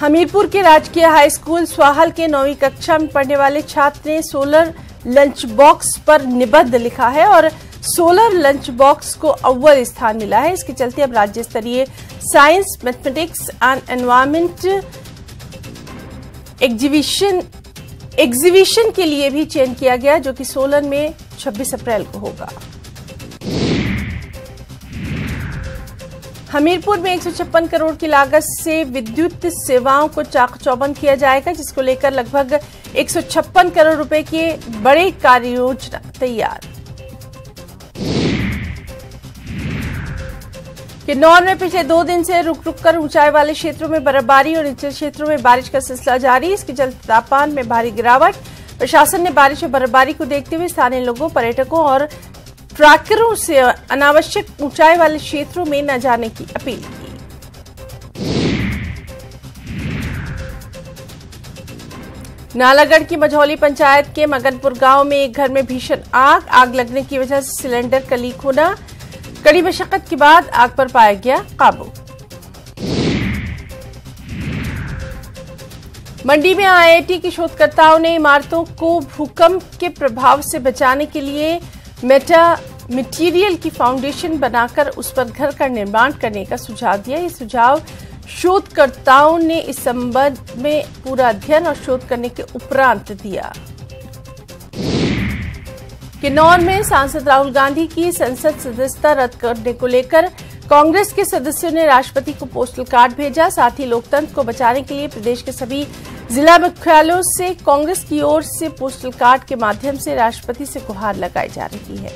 हमीरपुर के राजकीय हाई स्कूल स्वाहल के 9वीं कक्षा में पढ़ने वाले छात्र ने सोलर लंच बॉक्स पर निबंध लिखा है और सोलर लंच बॉक्स को अव्वल स्थान मिला है। इसके चलते अब राज्य स्तरीय science, mathematics and environment exhibition के लिए भी चयन किया गया, जो कि सोलन में 26 अप्रैल को होगा। हमीरपुर में 156 करोड़ की लागत से विद्युत सेवाओं को चाक-चौबंद किया जाएगा, जिसको लेकर लगभग 156 करोड़ रुपए की बड़ी कार्य योजना तैयार। किन्नौर में पिछले 2 दिन से रुक रुक कर ऊंचाई वाले क्षेत्रों में बर्फबारी और निचले क्षेत्रों में बारिश का सिलसिला जारी। इसके चलते तापमान में भारी गिरावट। प्रशासन ने बारिश और बर्फबारी को देखते हुए स्थानीय लोगों, पर्यटकों और ट्रैकरों से अनावश्यक ऊंचाई वाले क्षेत्रों में न जाने की अपील की। नालागढ़ की मझौली पंचायत के मगनपुर गांव में एक घर में भीषण आग लगने की वजह से सिलेंडर का लीक होना, कड़ी मशक्कत के बाद आग पर पाया गया काबू। मंडी में आईआईटी के शोधकर्ताओं ने इमारतों को भूकंप के प्रभाव से बचाने के लिए मेटा मटेरियल की फाउंडेशन बनाकर उस पर घर का निर्माण करने का सुझाव दिया। ये सुझाव शोधकर्ताओं ने इस संबंध में पूरा अध्ययन और शोध करने के उपरांत दिया। किन्नौर में सांसद राहुल गांधी की संसद सदस्यता रद्द करने को लेकर कांग्रेस के सदस्यों ने राष्ट्रपति को पोस्टल कार्ड भेजा। साथ ही लोकतंत्र को बचाने के लिए प्रदेश के सभी जिला मुख्यालयों से कांग्रेस की ओर से पोस्टल कार्ड के माध्यम से राष्ट्रपति से गुहार लगाई जा रही है।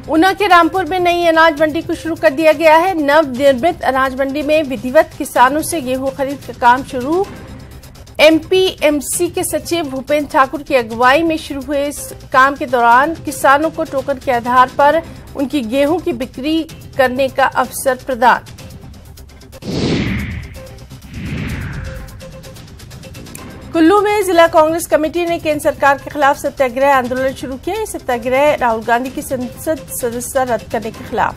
ऊना के रामपुर में नई अनाज मंडी को शुरू कर दिया गया है। नवनिर्मित अनाज मंडी में विधिवत किसानों से गेहूं खरीद का काम शुरू। एमपीएमसी के सचिव भूपेंद्र ठाकुर की अगुवाई में शुरू हुए इस काम के दौरान किसानों को टोकन के आधार पर उनकी गेहूं की बिक्री करने का अवसर प्रदान। कुल्लू में जिला कांग्रेस कमेटी ने केंद्र सरकार के खिलाफ सत्याग्रह आंदोलन शुरू किया। ये सत्याग्रह राहुल गांधी की संसद सदस्यता रद्द करने के खिलाफ।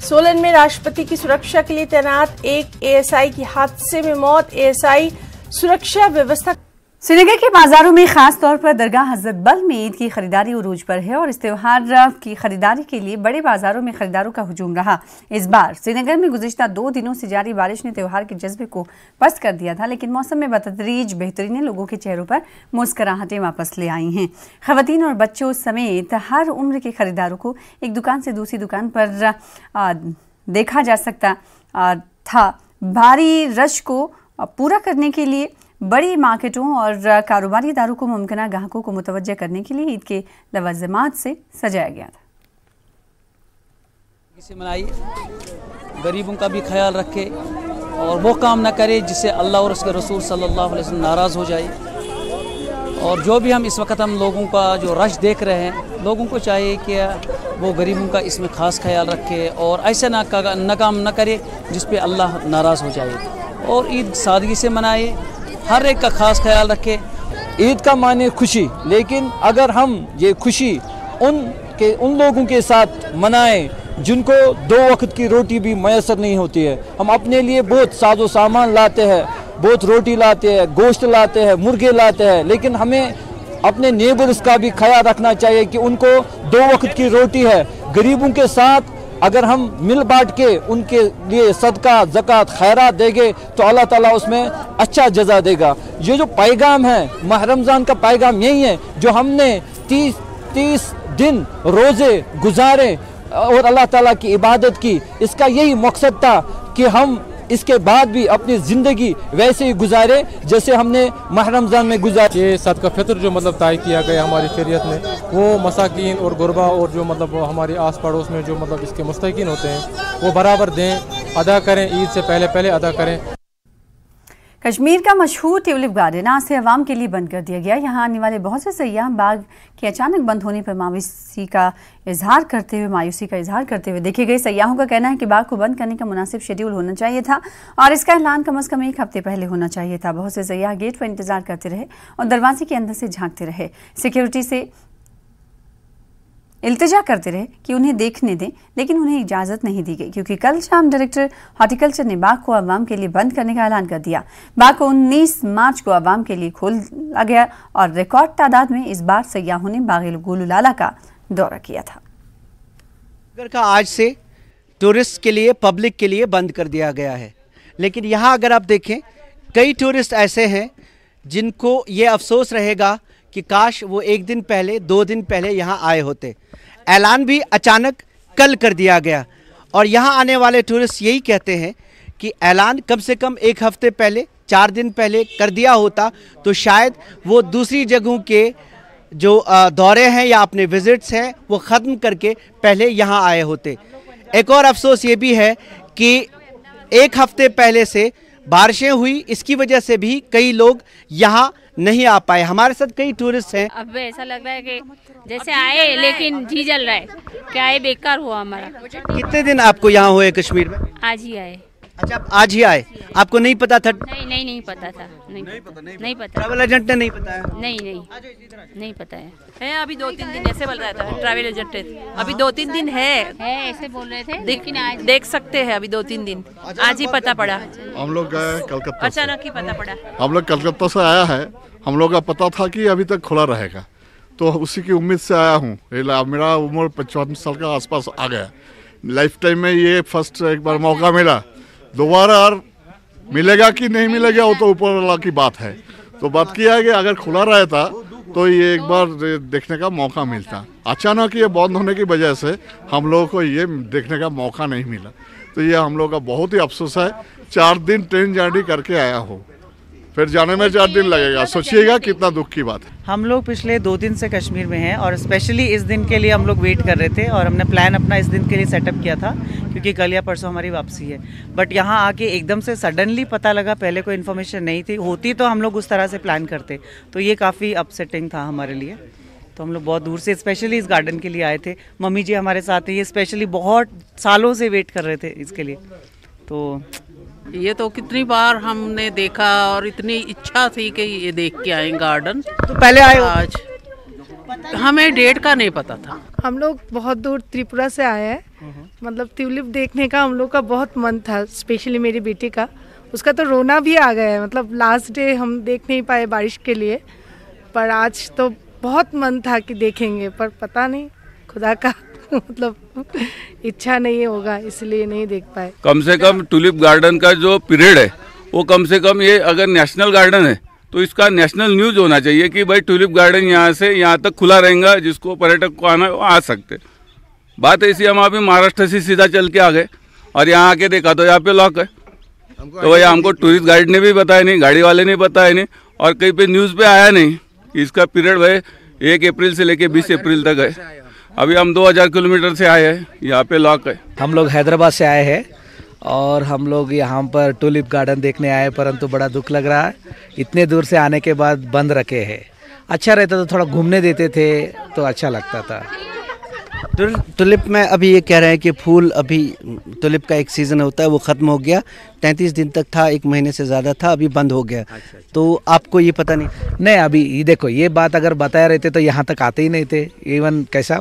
सोलन में राष्ट्रपति की सुरक्षा के लिए तैनात एक एएसआई की हादसे में मौत। एएसआई सुरक्षा व्यवस्था। श्रीनगर के बाजारों में खास तौर पर दरगाह हजरत बल में ईद की खरीदारी उरूज पर है और इस त्योहार की खरीदारी के लिए बड़े बाजारों में खरीदारों का हुजूम रहा। इस बार श्रीनगर में गुज़िश्ता 2 दिनों से जारी बारिश ने त्योहार के जज्बे को पस्त कर दिया था, लेकिन मौसम में बतदरीज बेहतरी ने लोगों के चेहरों पर मुस्कुराहटें वापस ले आई हैं। खवातीन और बच्चों समेत हर उम्र के खरीदारों को एक दुकान से दूसरी दुकान पर देखा जा सकता था। भारी रश को पूरा करने के लिए बड़ी मार्केटों और कारोबारी इदारों को मुमकिन ग्राहकों को मुतवज्जह करने के लिए ईद के लवाज़िमात से सजाया गया था। इसे मनाइए, गरीबों का भी ख्याल रखे और वो काम न करे जिससे अल्लाह और उसके रसूल सल्लल्लाहु अलैहि वसल्लम नाराज़ हो जाए। और जो भी हम इस वक्त हम लोगों का जो रश देख रहे हैं, लोगों को चाहिए कि वो गरीबों का इसमें ख़ास ख्याल रखे और ऐसा न काम न करे जिस पे अल्लाह नाराज़ हो जाए। और ईद सादगी से मनाए, हर एक का खास ख्याल रखे। ईद का माने खुशी, लेकिन अगर हम ये खुशी उन लोगों के साथ मनाएं जिनको 2 वक्त की रोटी भी मैसर नहीं होती है। हम अपने लिए बहुत साजो सामान लाते हैं, बहुत रोटी लाते हैं, गोश्त लाते हैं, मुर्गे लाते हैं, लेकिन हमें अपने नेबर्स का भी ख्याल रखना चाहिए कि उनको 2 वक्त की रोटी है। गरीबों के साथ अगर हम मिल बांट के उनके लिए सदका ज़कात खैरात देंगे तो अल्लाह ताला उसमें अच्छा जज़ा देगा। ये जो पैगाम है माह रमज़ान का पैगाम यही है जो हमने 30 दिन रोज़े गुजारे और अल्लाह ताला की इबादत की। इसका यही मकसद था कि हम इसके बाद भी अपनी ज़िंदगी वैसे ही गुजारे जैसे हमने माह रमज़ान में गुजारी। ये सदका फितर जो मतलब तय किया गया हमारी शरीयत में, वो मसाकीन और गुरबा और जो मतलब हमारे आस पड़ोस में जो मतलब इसके मुस्तहिकीन होते हैं वो बराबर दें, अदा करें, ईद से पहले अदा करें। कश्मीर का मशहूर ट्यूलिप गार्डन आज से आवाम के लिए बंद कर दिया गया। यहाँ आने वाले बहुत से सयाह बाग के अचानक बंद होने पर मायूसी का इजहार करते हुए देखे गए। सयाहों का कहना है कि बाग को बंद करने का मुनासिब शेड्यूल होना चाहिए था और इसका ऐलान कम से कम 1 हफ्ते पहले होना चाहिए था। बहुत से सयाह गेट पर इंतजार करते रहे और दरवाजे के अंदर से झांकते रहे, सिक्योरिटी से इल्तिजा करते रहे कि उन्हें देखने दें, लेकिन उन्हें इजाज़त नहीं दी गई क्योंकि कल शाम डायरेक्टर हॉर्टिकल्चर ने बाग को आवाम के लिए बंद करने का ऐलान कर दिया। बाग को 19 मार्च को आवाम के लिए खोला गया और रिकॉर्ड तादाद में इस बार सयाहों ने बाग गुलुलाला का दौरा किया था। का आज से टूरिस्ट के लिए, पब्लिक के लिए बंद कर दिया गया है, लेकिन यहाँ अगर आप देखें कई टूरिस्ट ऐसे हैं जिनको ये अफसोस रहेगा कि काश वो 1 दिन पहले 2 दिन पहले यहाँ आए होते। ऐलान भी अचानक कल कर दिया गया और यहाँ आने वाले टूरिस्ट यही कहते हैं कि ऐलान कम से कम 1 हफ्ते पहले, 4 दिन पहले कर दिया होता तो शायद वो दूसरी जगहों के जो दौरे हैं या अपने विजिट्स हैं वो ख़त्म करके पहले यहाँ आए होते। एक और अफसोस ये भी है कि 1 हफ्ते पहले से बारिशें हुई, इसकी वजह से भी कई लोग यहाँ नहीं आ पाए। हमारे साथ कई टूरिस्ट हैं। अब ऐसा लग रहा है कि जैसे आए लेकिन जी जल रहा है, क्या आए बेकार हुआ हमारा। कितने दिन आपको यहाँ हुए कश्मीर में? आज ही आए। अच्छा, आप आज ही आए, आपको नहीं पता था? नहीं पता था, नहीं पता। ट्रैवल एजेंट ने नहीं बताया? नहीं पता है। अभी 2-3 दिन ऐसे बोल रहा था ट्रैवल एजेंट, अभी 2-3 दिन है ऐसे बोल रहे थे, लेकिन आज देख सकते हैं। अभी 2-3 दिन, आज ही पता पड़ा। हम लोग गए कलकत्ता, अचानक ही पता पड़ा। हम लोग कलकत्ता से आया है, हम लोग का पता था कि अभी तक खुला रहेगा, तो उसी की उम्मीद से आया हूँ। मेरा उम्र 55 साल का आसपास आ गया। लाइफ टाइम में ये फर्स्ट एक बार मौका मिला, दोबारा मिलेगा कि नहीं मिलेगा वो तो ऊपर वाला की बात है। तो बात किया है कि अगर खुला रहता तो ये एक बार देखने का मौका मिलता। अचानक ये बंद होने की वजह से हम लोगों को ये देखने का मौका नहीं मिला, तो ये हम लोग का बहुत ही अफसोस है। 4 दिन ट्रेन जर्नी करके आया हो, फिर जाने में 4 दिन लगेगा, सोचिएगा कितना दुख की बात है। हम लोग पिछले 2 दिन से कश्मीर में हैं और स्पेशली इस दिन के लिए हम लोग वेट कर रहे थे और हमने प्लान अपना इस दिन के लिए सेटअप किया था क्योंकि कल या परसों हमारी वापसी है। बट यहाँ आके एकदम से सडनली पता लगा, पहले कोई इन्फॉर्मेशन नहीं थी, होती तो हम लोग उस तरह से प्लान करते, तो ये काफ़ी अपसेटिंग था हमारे लिए। तो हम लोग बहुत दूर से स्पेशली इस गार्डन के लिए आए थे। मम्मी जी हमारे साथ हैं, ये स्पेशली बहुत सालों से वेट कर रहे थे इसके लिए, तो ये तो कितनी बार हमने देखा और इतनी इच्छा थी कि ये देख के आए गार्डन। तो पहले आए आज हमें डेट का नहीं पता था। हम लोग बहुत दूर त्रिपुरा से आए हैं, मतलब ट्यूलिप देखने का हम लोग का बहुत मन था, स्पेशली मेरी बेटी का। उसका तो रोना भी आ गया है, मतलब लास्ट डे हम देख नहीं पाए बारिश के लिए, पर आज तो बहुत मन था कि देखेंगे, पर पता नहीं खुदा का मतलब इच्छा नहीं होगा, इसलिए नहीं देख पाए। कम से कम टूलिप गार्डन का जो पीरियड है वो कम से कम, ये अगर नेशनल गार्डन है तो इसका नेशनल न्यूज होना चाहिए कि भाई टूलिप गार्डन यहाँ से यहाँ तक खुला रहेगा, जिसको पर्यटक को आना आ सकते। बात ऐसी, हम अभी महाराष्ट्र से सीधा चल के आ गए और यहाँ आके देखा तो यहाँ पे लॉक है। तो भैया हमको टूरिस्ट गाइड ने भी बताया नहीं, गाड़ी वाले ने बताया नहीं, और कहीं पे न्यूज़ पे आया नहीं कि इसका पीरियड भाई 1 अप्रैल से लेके 20 अप्रैल तक है। अभी हम 2000 किलोमीटर से आए हैं, यहाँ पे लॉक है। हम लोग हैदराबाद से आए हैं और हम लोग यहाँ पर टूलिप गार्डन देखने आए, परंतु बड़ा दुख लग रहा है, इतने दूर से आने के बाद बंद रखे हैं। अच्छा रहता तो थोड़ा घूमने देते थे तो अच्छा लगता था। टुलिप में अभी ये कह रहे हैं कि फूल, अभी टुलिप का एक सीज़न होता है वो ख़त्म हो गया, 33 दिन तक था, 1 महीने से ज़्यादा था, अभी बंद हो गया। तो आपको ये पता नहीं? नहीं, अभी ये देखो, ये बात अगर बताया रहते तो यहाँ तक आते ही नहीं थे। इवन कैसा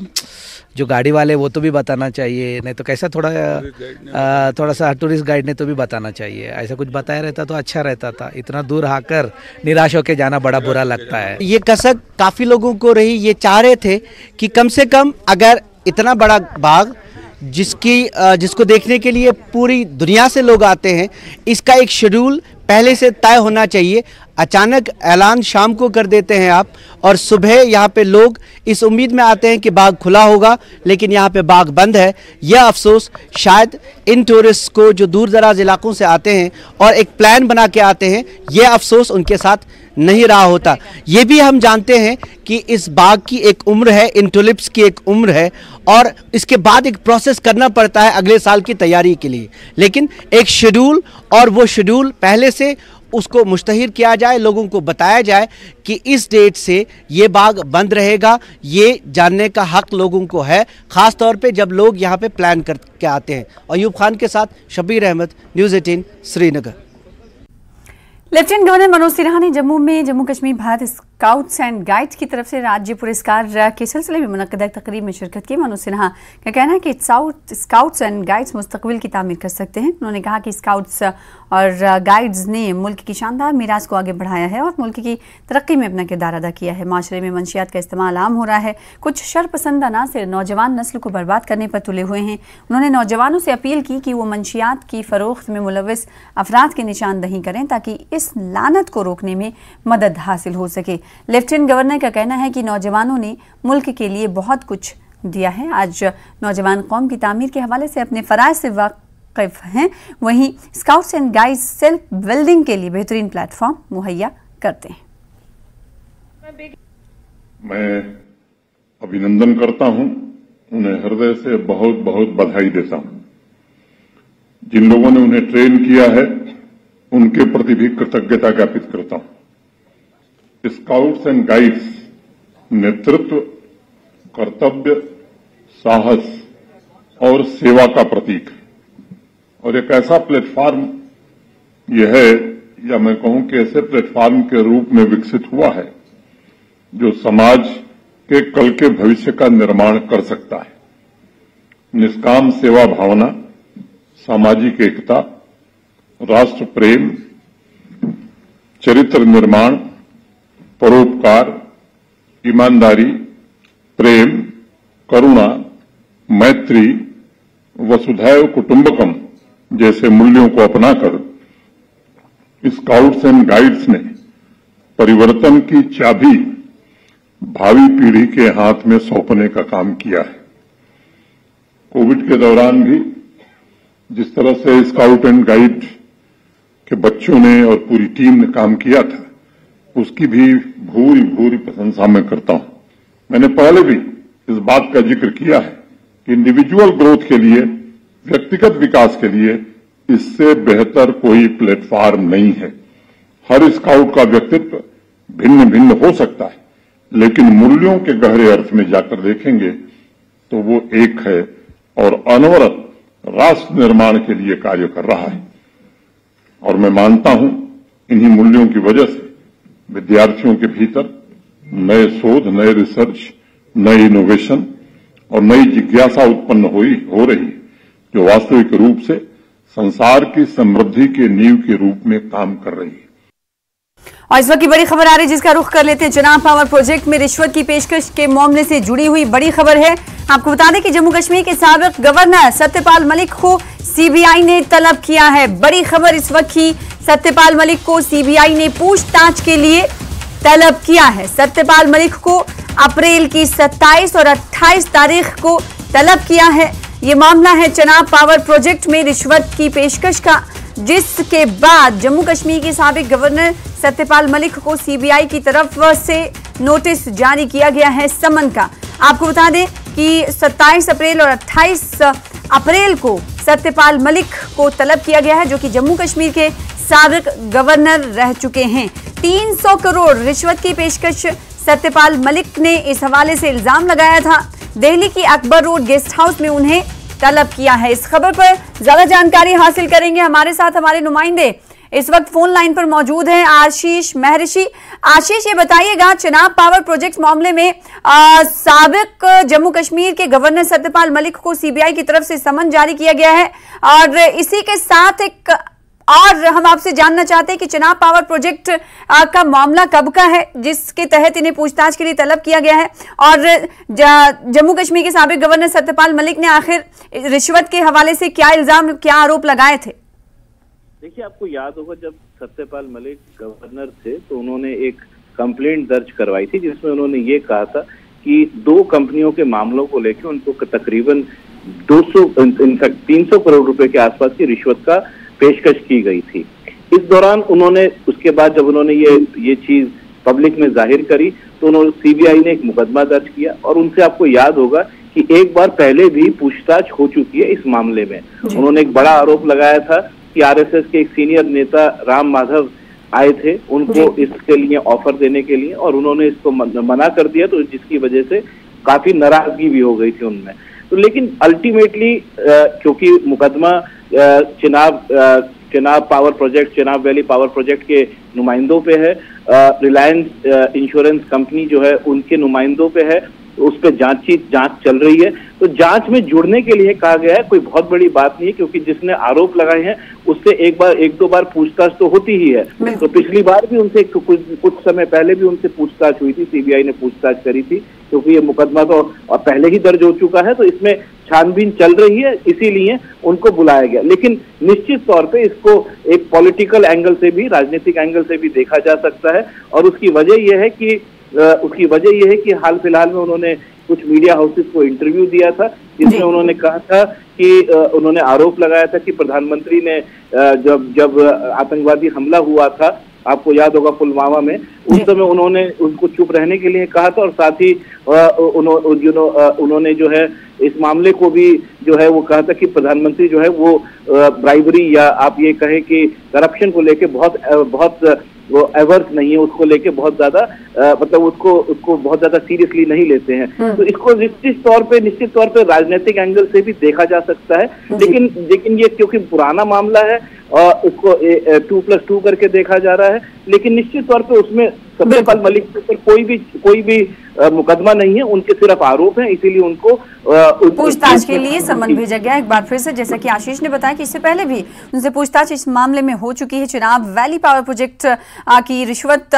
जो गाड़ी वाले वो तो भी बताना चाहिए, नहीं तो कैसा थोड़ा सा टूरिस्ट गाइड ने तो भी बताना चाहिए। ऐसा कुछ बताया रहता तो अच्छा रहता था। इतना दूर आकर निराश होकर जाना बड़ा बुरा लगता है। ये कसक काफ़ी लोगों को रही, ये चाह रहे थे कि कम से कम अगर इतना बड़ा बाग जिसको देखने के लिए पूरी दुनिया से लोग आते हैं, इसका एक शेड्यूल पहले से तय होना चाहिए। अचानक ऐलान शाम को कर देते हैं आप, और सुबह यहाँ पे लोग इस उम्मीद में आते हैं कि बाग खुला होगा, लेकिन यहाँ पे बाग बंद है। यह अफसोस शायद इन टूरिस्ट को जो दूर दराज इलाकों से आते हैं और एक प्लान बना के आते हैं, यह अफसोस उनके साथ नहीं रहा होता। ये भी हम जानते हैं कि इस बाग की एक उम्र है, इन टुलिप्स की एक उम्र है, और इसके बाद एक प्रोसेस करना पड़ता है अगले साल की तैयारी के लिए। लेकिन एक शेड्यूल, और वो शेड्यूल पहले से उसको मुश्तहिर किया जाए, लोगों को बताया जाए कि इस डेट से ये बाग बंद रहेगा, ये जानने का हक लोगों को है, ख़ास तौर पे जब लोग यहाँ पे प्लान करके आते हैं। अयूब खान के साथ Shabir Ahmad, news 18 Srinagar. Lieutenant governor Manoj Sinha ने जम्मू में Jammu Kashmir Bharat scouts and guides की तरफ से राज्य पुरस्कार के सिलसिले में मुनक्कदा तकरीब में शिरकत की। मनोज सिन्हा का कहना है कि स्काउट्स एंड गाइड्स मुस्तकबिल की तामीर कर सकते हैं। उन्होंने कहा कि स्काउट्स और गाइड्स ने मुल्क की शानदार मीरास को आगे बढ़ाया है और मुल्क की तरक्की में अपना किरदार अदा किया है। माशरे में मंशियात का इस्तेमाल आम हो रहा है। कुछ शरपसंद अनासर नौजवान नस्ल को बर्बाद करने पर तुले हुए हैं। उन्होंने नौजवानों से अपील की कि वो मंशियात की फरोख्त में मुलविस अफराद की निशानदही करें ताकि इस लानत को रोकने में मदद हासिल हो सके। लेफ्टिनेंट गवर्नर का कहना है कि नौजवानों ने मुल्क के लिए बहुत कुछ दिया है। आज नौजवान कौम की तामीर के हवाले से अपने फराइज से वाकिफ हैं, वहीं scouts and guides self building के लिए बेहतरीन प्लेटफॉर्म मुहैया करते हैं। मैं अभिनंदन करता हूं, उन्हें हृदय से बहुत बहुत बधाई देता हूं। जिन लोगों ने उन्हें ट्रेन किया है उनके प्रति भी कृतज्ञता ज्ञापित करता हूं। स्काउट्स एंड गाइड्स नेतृत्व, कर्तव्य, साहस और सेवा का प्रतीक है, और एक ऐसा प्लेटफॉर्म यह है, या मैं कहूं कि ऐसे प्लेटफॉर्म के रूप में विकसित हुआ है जो समाज के कल के भविष्य का निर्माण कर सकता है। निष्काम सेवा भावना, सामाजिक एकता, राष्ट्र प्रेम, चरित्र निर्माण, परोपकार, ईमानदारी, प्रेम, करुणा, मैत्री, वसुधैव कुटुंबकम जैसे मूल्यों को अपनाकर स्काउट्स एंड गाइड्स ने परिवर्तन की चाबी भावी पीढ़ी के हाथ में सौंपने का काम किया है। कोविड के दौरान भी जिस तरह से स्काउट एंड गाइड के बच्चों ने और पूरी टीम ने काम किया था, उसकी भी भूरी भूरी प्रशंसा मैं करता हूं। मैंने पहले भी इस बात का जिक्र किया है कि इंडिविजुअल ग्रोथ के लिए, व्यक्तिगत विकास के लिए इससे बेहतर कोई प्लेटफॉर्म नहीं है। हर स्काउट का व्यक्तित्व भिन्न भिन्न हो सकता है, लेकिन मूल्यों के गहरे अर्थ में जाकर देखेंगे तो वो एक है और अनवरत राष्ट्र निर्माण के लिए कार्य कर रहा है। और मैं मानता हूं इन्हीं मूल्यों की वजह से विद्यार्थियों के भीतर नए शोध, नए रिसर्च, नए इनोवेशन और नई जिज्ञासा उत्पन्न हो रही है, जो वास्तविक रूप से संसार की समृद्धि के नींव के रूप में काम कर रही है। और इस वक्त की बड़ी खबर आ रही है जिसका रुख कर लेते हैं। चिनाब पावर प्रोजेक्ट में रिश्वत की पेशकश के मामले से जुड़ी हुई बड़ी खबर है। आपको बता दें कि जम्मू कश्मीर के साबिक गवर्नर सत्यपाल मलिक को सीबीआई ने तलब किया है। बड़ी खबर इस वक्त की, सत्यपाल मलिक को सीबीआई ने पूछताछ के लिए तलब किया है। सत्यपाल मलिक को अप्रैल की 27 और 28 तारीख को तलब किया है। ये मामला है चिनाब पावर प्रोजेक्ट में रिश्वत की पेशकश का, जिसके बाद जम्मू कश्मीर के साबिक गवर्नर सत्यपाल मलिक को सीबीआई की तरफ से नोटिस जारी किया गया है, समन का। आपको बता दें कि 27 अप्रैल और 28 अप्रैल को सत्यपाल मलिक को तलब किया गया है, जो कि जम्मू कश्मीर के साबिक गवर्नर रह चुके हैं। 300 करोड़ रिश्वत की पेशकश सत्यपाल मलिक ने इस हवाले से इल्जाम लगाया था। दिल्ली की अकबर रोड गेस्ट हाउस में उन्हें तलब किया है। इस खबर पर ज्यादा जानकारी हासिल करेंगे। हमारे साथ हमारे नुमाइंदे इस वक्त फोन लाइन पर मौजूद हैं, आशीष महर्षि। आशीष, ये बताइएगा, चिनाब पावर प्रोजेक्ट मामले में साबिक जम्मू कश्मीर के गवर्नर सत्यपाल मलिक को सीबीआई की तरफ से समन जारी किया गया है, और इसी के साथ एक और हम आपसे जानना चाहते हैं कि चिनाब पावर प्रोजेक्ट का मामला कब का है जिसके तहत इन्हें पूछताछ के लिए तलब किया गया है, और जम्मू कश्मीर के साबिक गवर्नर सत्यपाल मलिक ने आखिर रिश्वत के हवाले से क्या इल्जाम, क्या आरोप लगाए थे? देखिए, आपको याद होगा जब सत्यपाल मलिक गवर्नर थे तो उन्होंने एक कंप्लेंट दर्ज करवाई थी, जिसमें उन्होंने ये कहा था कि 2 कंपनियों के मामलों को लेकर उनको तकरीबन 300 करोड़ रुपए के आसपास की रिश्वत का पेशकश की गई थी। इस दौरान उन्होंने, उसके बाद जब उन्होंने ये चीज पब्लिक में जाहिर करी तो उन्होंने सीबीआई ने एक मुकदमा दर्ज किया, और उनसे आपको याद होगा कि एक बार पहले भी पूछताछ हो चुकी है इस मामले में। उन्होंने एक बड़ा आरोप लगाया था कि आरएसएस के एक सीनियर नेता राम माधव आए थे उनको इसके लिए ऑफर देने के लिए, और उन्होंने इसको मना कर दिया, तो जिसकी वजह से काफी नाराजगी भी हो गई थी उनमें। तो लेकिन अल्टीमेटली क्योंकि मुकदमा Chenab power project, Chenab valley power project के नुमाइंदों पे है, रिलायंस इंश्योरेंस कंपनी जो है उनके नुमाइंदों पे है, उस पर जांच चल रही है। तो जांच में जुड़ने के लिए कहा गया है, कोई बहुत बड़ी बात नहीं है, क्योंकि जिसने आरोप लगाए हैं उससे एक दो बार पूछताछ तो होती ही है। तो पिछली बार भी उनसे कुछ समय पहले भी उनसे पूछताछ हुई थी, सीबीआई ने पूछताछ करी थी, क्योंकि ये मुकदमा तो पहले ही दर्ज हो चुका है, तो इसमें छानबीन चल रही है, इसीलिए उनको बुलाया गया। लेकिन निश्चित तौर पे इसको एक पॉलिटिकल एंगल से भी, राजनीतिक एंगल से भी देखा जा सकता है, और उसकी वजह यह है कि हाल फिलहाल में उन्होंने कुछ मीडिया हाउसेस को इंटरव्यू दिया था, जिसमें उन्होंने कहा था कि उन्होंने आरोप लगाया था कि प्रधानमंत्री ने जब आतंकवादी हमला हुआ था, आपको याद होगा पुलवामा में, उस समय उन्होंने उनको चुप रहने के लिए कहा था, और साथ ही उन्होंने जो है इस मामले को भी जो है वो कहा था कि प्रधानमंत्री जो है वो ब्राइबरी या आप ये कहें कि करप्शन को लेके बहुत वो एवर्स नहीं है, उसको लेके बहुत ज्यादा मतलब उसको बहुत ज्यादा सीरियसली नहीं लेते हैं। तो इसको निश्चित तौर पे राजनीतिक एंगल से भी देखा जा सकता है, लेकिन ये क्योंकि पुराना मामला है और उसको 2+2 करके देखा जा रहा है, लेकिन निश्चित तौर पे उसमें सत्यपाल मलिक के ऊपर कोई भी मुकदमा नहीं है, उनके सिर्फ आरोप हैं, इसीलिए उनको पूछताछ के लिए समन भेजा गया। एक बार फिर से, जैसा कि आशीष ने बताया कि इससे पहले भी उनसे पूछताछ इस मामले में हो चुकी है। चिनाब वैली पावर प्रोजेक्ट की रिश्वत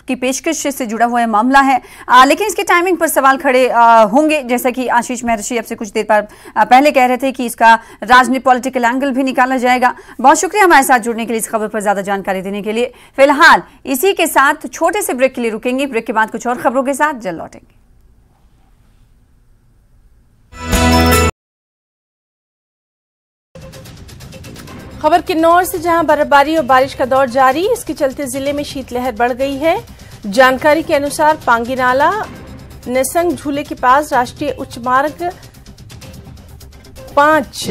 की पेशकश से जुड़ा हुआ मामला है, लेकिन इसके टाइमिंग पर सवाल खड़े होंगे, जैसा कि आशीष महर्षि अब से कुछ देर पहले कह रहे थे कि इसका राजनीतिक पॉलिटिकल एंगल भी निकाला जाएगा। बहुत शुक्रिया हमारे साथ जुड़ने के लिए, इस खबर पर ज्यादा जानकारी देने के लिए। फिलहाल इसी के साथ छोटे से ब्रेक के लिए रुकेंगे, ब्रेक के बाद कुछ और खबरों के साथ जल्द लौटेंगे। खबर किन्नौर से, जहां बर्फबारी और बारिश का दौर जारी, इसके चलते जिले में शीतलहर बढ़ गई है। जानकारी के अनुसार पांगी नाला नेसंग झूले के पास राष्ट्रीय उच्च मार्ग 5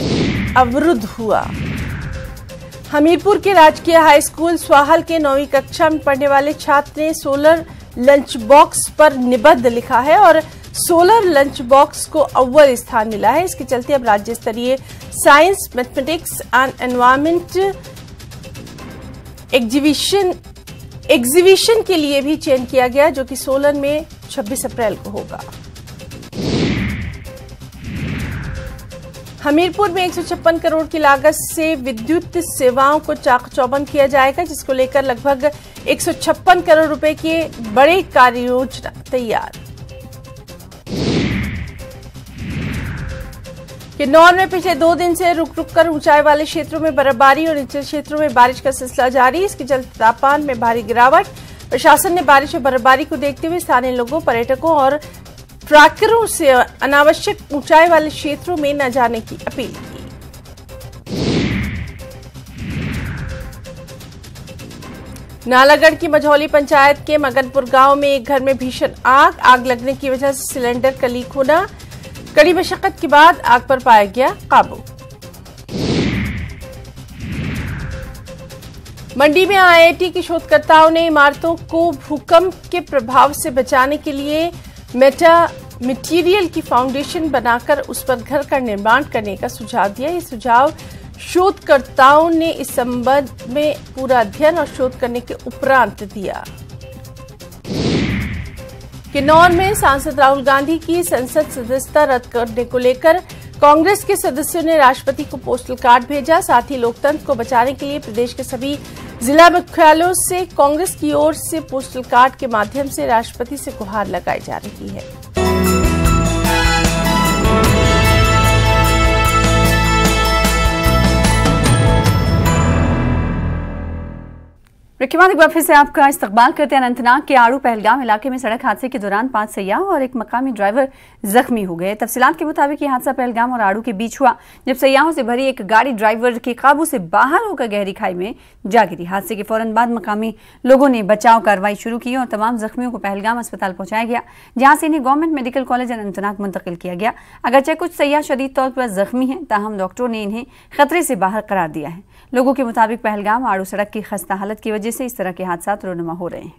अवरुद्ध हुआ। हमीरपुर के राजकीय हाई स्कूल स्वाहल के 9वीं कक्षा में पढ़ने वाले छात्र ने सोलर लंच बॉक्स पर निबंध लिखा है और सोलर लंच बॉक्स को अव्वल स्थान मिला है। इसके चलते अब राज्य स्तरीय science, mathematics and environment exhibition के लिए भी चयन किया गया, जो कि सोलन में 26 अप्रैल को होगा। हमीरपुर में 156 करोड़ की लागत से विद्युत सेवाओं को चाक-चौबंद किया जाएगा, जिसको लेकर लगभग 156 करोड़ रुपए की बड़ी कार्य योजना तैयार। किन्नौर में पिछले 2 दिन से रुक रुक कर ऊंचाई वाले क्षेत्रों में बर्फबारी और निचले क्षेत्रों में बारिश का सिलसिला जारी। इसके चलते तापमान में भारी गिरावट। प्रशासन ने बारिश और बर्फबारी को देखते हुए स्थानीय लोगों, पर्यटकों और ट्रैकरों से अनावश्यक ऊंचाई वाले क्षेत्रों में न जाने की अपील की। नालागढ़ की मझौली पंचायत के मगनपुर गांव में एक घर में भीषण आग लगने की वजह से सिलेंडर का लीक होना। कड़ी मशक्कत के बाद आग पर पाया गया काबू। मंडी में आईआईटी के शोधकर्ताओं ने इमारतों को भूकंप के प्रभाव से बचाने के लिए मटेरियल की फाउंडेशन बनाकर उस पर घर का निर्माण करने का सुझाव दिया। ये सुझाव शोधकर्ताओं ने इस संबंध में पूरा अध्ययन और शोध करने के उपरांत दिया। किन्नौर में सांसद राहुल गांधी की संसद सदस्यता रद्द करने को लेकर कांग्रेस के सदस्यों ने राष्ट्रपति को पोस्टल कार्ड भेजा। साथ ही लोकतंत्र को बचाने के लिए प्रदेश के सभी जिला मुख्यालयों से कांग्रेस की ओर से पोस्टल कार्ड के माध्यम से राष्ट्रपति से गुहार लगाई जा रही है। ब्रेक के बाद एक बार फिर से आपका इस्तकबाल करते हैं। अनंतनाग के आड़ू पहलगाम इलाके में सड़क हादसे के दौरान 5 सयाह और एक मकामी ड्राइवर जख्मी हो गए। तफसीलात के मुताबिक ये हादसा पहलगाम और आड़ू के बीच हुआ, जब सयाहों से भरी एक गाड़ी ड्राइवर के काबू से बाहर होकर गहरी खाई में जा गिरी। हादसे के फौरन बाद मकामी लोगों ने बचाव कार्रवाई शुरू की और तमाम जख्मियों को पहलगाम अस्पताल पहुंचाया गया, जहां से इन्हें गवर्नमेंट मेडिकल कॉलेज अनंतनाग मुंतकिल किया गया। अगरचे कुछ सयाह शदीद तौर पर जख्मी हैं, ताहम डॉक्टरों ने इन्हें खतरे से बाहर करार दिया है। लोगों के मुताबिक पहलगाम आड़ू सड़क की खस्ता हालत की वजह से इस तरह के हादसा रोनुमा हो रहे हैं।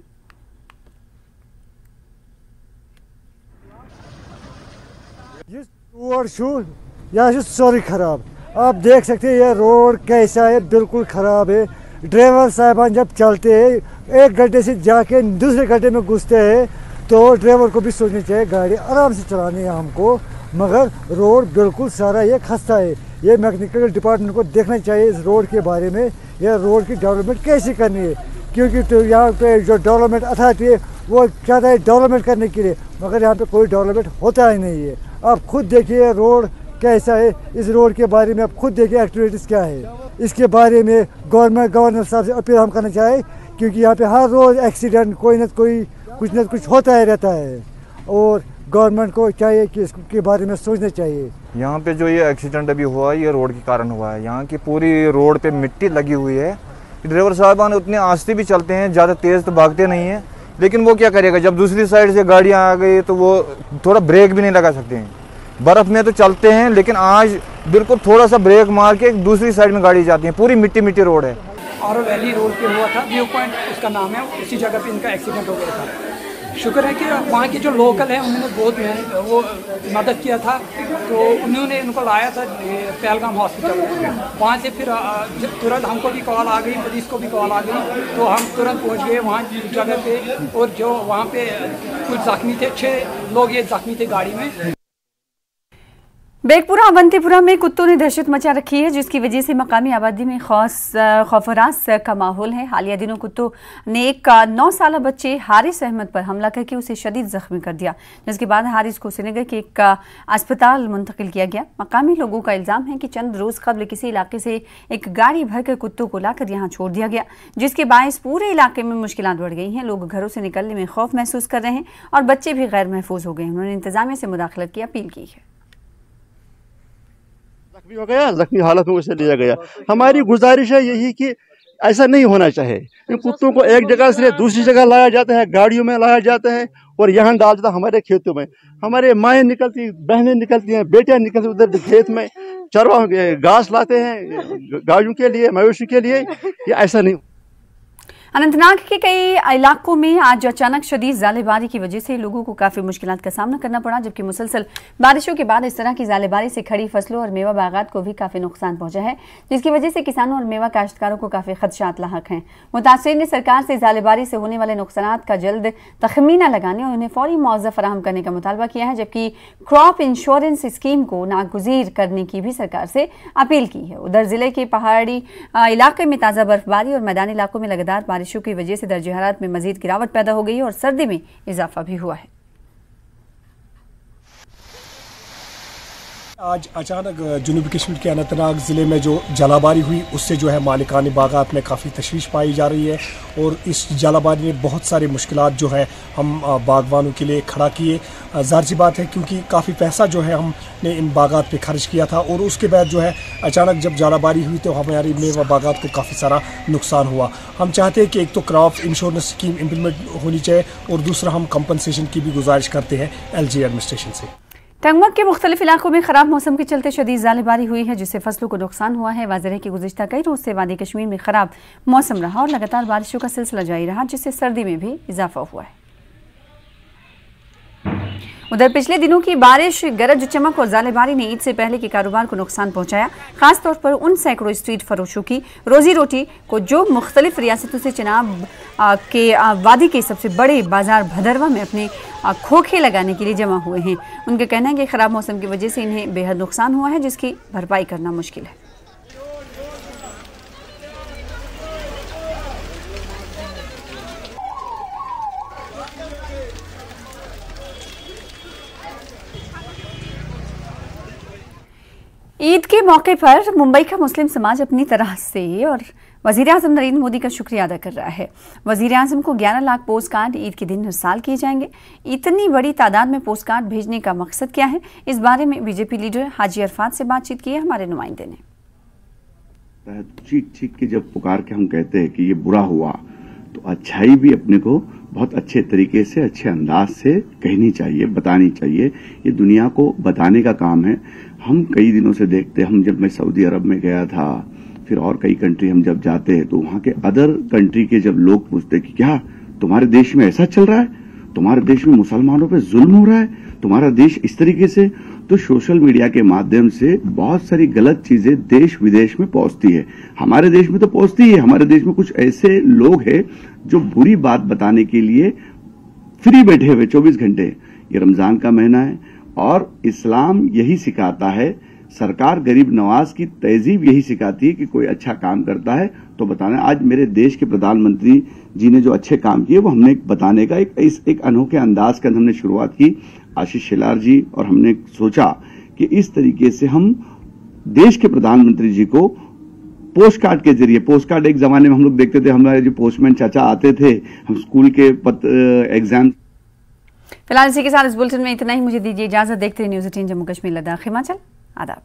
यह सॉरी खराब, आप देख सकते हैं यह रोड कैसा है, बिल्कुल खराब है। ड्राइवर साहबान जब चलते हैं 1 घंटे से जाके दूसरे घंटे में घुसते हैं, तो ड्राइवर को भी सोचनी चाहिए गाड़ी आराम से चलानी है हमको, मगर रोड बिल्कुल सारा ये खस्ता है। ये मैकेनिकल डिपार्टमेंट को देखना चाहिए इस रोड के बारे में, यह रोड की डेवलपमेंट कैसे करनी है, क्योंकि तो यहाँ पे जो डेवलपमेंट अथॉरिटी है वो चाहता है डेवलपमेंट करने के लिए, मगर यहाँ पे कोई डेवलपमेंट होता ही नहीं है। आप खुद देखिए रोड कैसा है, इस रोड के बारे में आप खुद देखिए एक्टिविटीज़ क्या है। इसके बारे में गवर्नर साहब से अपील हम करना चाहें, क्योंकि यहाँ पे हर रोज़ एक्सीडेंट कोई न कुछ होता ही रहता है, और गवर्नमेंट को चाहिए कि इसके बारे में सोचना चाहिए। यहाँ पे जो ये एक्सीडेंट अभी हुआ है ये रोड के कारण हुआ है। यहाँ की पूरी रोड पे मिट्टी लगी हुई है। ड्राइवर साहबान उतने आस्ते भी चलते हैं, ज़्यादा तेज़ तो भागते नहीं हैं, लेकिन वो क्या करेगा, जब दूसरी साइड से गाड़ियाँ आ गई तो वो थोड़ा ब्रेक भी नहीं लगा सकते हैं। बर्फ़ में तो चलते हैं, लेकिन आज बिल्कुल थोड़ा सा ब्रेक मार के दूसरी साइड में गाड़ी जाती है। पूरी मिट्टी रोड है। आरो वैली रोड पे हुआ था, व्यू पॉइंट उसका नाम है, उसी जगह पे इनका एक्सीडेंट हो गया था। शुक्र है कि वहाँ के जो लोकल हैं उन्होंने बहुत वो मदद किया था, तो उन्होंने इनको लाया था पहलगाम हॉस्पिटल में। वहाँ से फिर तुरंत हमको भी कॉल आ गई, पुलिस को भी कॉल आ गई, तो हम तुरंत पहुँच गए वहाँ जगह पे, और जो वहाँ पे कुछ जख्मी थे, 6 लोग ये जख्मी थे गाड़ी में। बेगपुरा अवंतीपुरा में कुत्तों ने दहशत मचा रखी है, जिसकी वजह से मकामी आबादी में खौफरास का माहौल है। हालिया दिनों कुत्तों ने एक 9 साल बच्चे हारिस अहमद पर हमला करके उसे शदीद जख्मी कर दिया, जिसके बाद हारिस को श्रीनगर के एक अस्पताल मुंतकिल किया गया। मकामी लोगों का इल्जाम है कि चंद रोज कबल किसी इलाके से एक गाड़ी भरकर कुत्तों को लाकर यहाँ छोड़ दिया गया, जिसके बायस पूरे इलाके में मुश्किलात बढ़ गई हैं। लोग घरों से निकलने में खौफ महसूस कर रहे हैं और बच्चे भी गैर महफूज हो गए हैं। उन्होंने इंतजामिया से मुदाखलत की अपील की है। जख्मी हो गया, जख्मी हालत में उसे लिया गया। हमारी गुजारिश है यही कि ऐसा नहीं होना चाहिए। इन कुत्तों को एक जगह से दूसरी जगह लाया जाता है, गाड़ियों में लाया जाता है और यहाँ डाल देता है हमारे खेतों में। हमारे माएँ निकलती, बहनें निकलती हैं, बेटियाँ निकलती उधर खेत में चरवा घास लाते हैं गायों के लिए, मवेशी के लिए। ये ऐसा नहीं। अनंतनाग के कई इलाकों में आज अचानक शदीद ज़ालेबारी की वजह से लोगों को काफी मुश्किलात का सामना करना पड़ा, जबकि मुसलसल बारिशों के बाद इस तरह की ज़ालेबारी से खड़ी फसलों और मेवा बागात को भी काफी नुकसान पहुंचा है, जिसकी वजह से किसानों और मेवा काश्तकारों को काफी खदशात लाहक हैं। मुतासिरीन ने सरकार से ज़ालेबारी से होने वाले नुकसानात का जल्द तखमीना लगाने और उन्हें फौरी मुआवजा फराहम करने का मुतालबा किया है, जबकि क्रॉप इंश्योरेंस स्कीम को नागुज़ीर करने की भी सरकार से अपील की है। उधर जिले के पहाड़ी इलाके में ताज़ा बर्फबारी और मैदानी इलाकों में लगातार बारिशों की वजह से दर्जे हरारत में मजीद गिरावट पैदा हो गई है और सर्दी में इजाफा भी हुआ है। आज अचानक जनूबी कश्मीर के अनंतनाग ज़िले में जो जलाबारी हुई उससे जो है मालिकानी बागात में काफ़ी तशवीश पाई जा रही है और इस जलाबारी ने बहुत सारी मुश्किलात जो है हम बागवानों के लिए खड़ा किए। ज़ाहिर सी बात है क्योंकि काफ़ी पैसा जो है हमने इन बागात पे खर्च किया था और उसके बाद जो है अचानक जब जलाबारी हुई तो हमारी मेवा बागात को काफ़ी सारा नुकसान हुआ। हम चाहते हैं कि एक तो क्रॉप इंश्योरेंस स्कीम इम्प्लीमेंट होनी चाहिए और दूसरा हम कंपनसेशन की भी गुजारिश करते हैं LG एडमिनिस्ट्रेशन से। टंगमक के मुख्तलिफ इलाकों में खराब मौसम के चलते शदीद ज़ालेबारी हुई है, जिससे फसलों को नुकसान हुआ है। वाज़ेह है कि गुज़िश्ता कई रोज़ से वादी कश्मीर में खराब मौसम रहा और लगातार बारिशों का सिलसिला जारी रहा, जिससे सर्दी में भी इजाफा हुआ है। उधर पिछले दिनों की बारिश, गरज चमक और ज़ालेबारी ने ईद से पहले के कारोबार को नुकसान पहुंचाया, खासतौर पर उन सैकड़ों स्ट्रीट फरोशों की रोजी रोटी को जो मुख्तलिफ रियासतों से चिनाब के वादी के सबसे बड़े बाजार भदरवा में अपने खोखे लगाने के लिए जमा हुए हैं। उनका कहना है कि खराब मौसम की वजह से इन्हें बेहद नुकसान हुआ है, जिसकी भरपाई करना मुश्किल है। ईद के मौके पर मुंबई का मुस्लिम समाज अपनी तरह से और वज़ीर-ए-आज़म नरेंद्र मोदी का शुक्रिया अदा कर रहा है। वज़ीर-ए-आज़म को 11 लाख पोस्ट कार्ड ईद के दिन हर साल किए जाएंगे। इतनी बड़ी तादाद में पोस्ट कार्ड भेजने का मकसद क्या है, इस बारे में बीजेपी लीडर हाजी अरफात से बातचीत की है हमारे नुमाइंदे ने। चीख चीख के जब पुकार के हम कहते हैं कि ये बुरा हुआ, तो अच्छाई भी अपने को बहुत अच्छे तरीके से, अच्छे अंदाज से कहनी चाहिए, बतानी चाहिए। ये दुनिया को बताने का काम है। हम कई दिनों से देखते हैं, जब मैं सऊदी अरब में गया था, फिर और कई कंट्री हम जब जाते हैं तो वहां के अदर कंट्री के जब लोग पूछते कि क्या तुम्हारे देश में ऐसा चल रहा है, तुम्हारे देश में मुसलमानों पे जुल्म हो रहा है, तुम्हारा देश इस तरीके से, तो सोशल मीडिया के माध्यम से बहुत सारी गलत चीजें देश विदेश में पहुंचती है। हमारे देश में तो पहुंचती है। हमारे देश में कुछ ऐसे लोग हैं जो बुरी बात बताने के लिए फ्री बैठे हुए 24 घंटे। ये रमजान का महीना है और इस्लाम यही सिखाता है, सरकार गरीब नवाज की तहजीब यही सिखाती है कि कोई अच्छा काम करता है तो बताना। आज मेरे देश के प्रधानमंत्री जी ने जो अच्छे काम किए वो हमने बताने का एक अनोखे अंदाज के अंदर हमने शुरुआत की, आशीष शेलार जी, और हमने सोचा कि इस तरीके से हम देश के प्रधानमंत्री जी को पोस्ट कार्ड के जरिए, पोस्ट कार्ड एक जमाने में हम लोग देखते थे, हमारे जो पोस्टमैन चाचा आते थे, हम स्कूल के एग्जाम। फिलहाल इसी के साथ इस बुलेटिन में इतना ही। मुझे दीजिए इजाजत। देखते रहिए न्यूज़ 18 जम्मू कश्मीर लद्दाख हिमाचल। आदाब।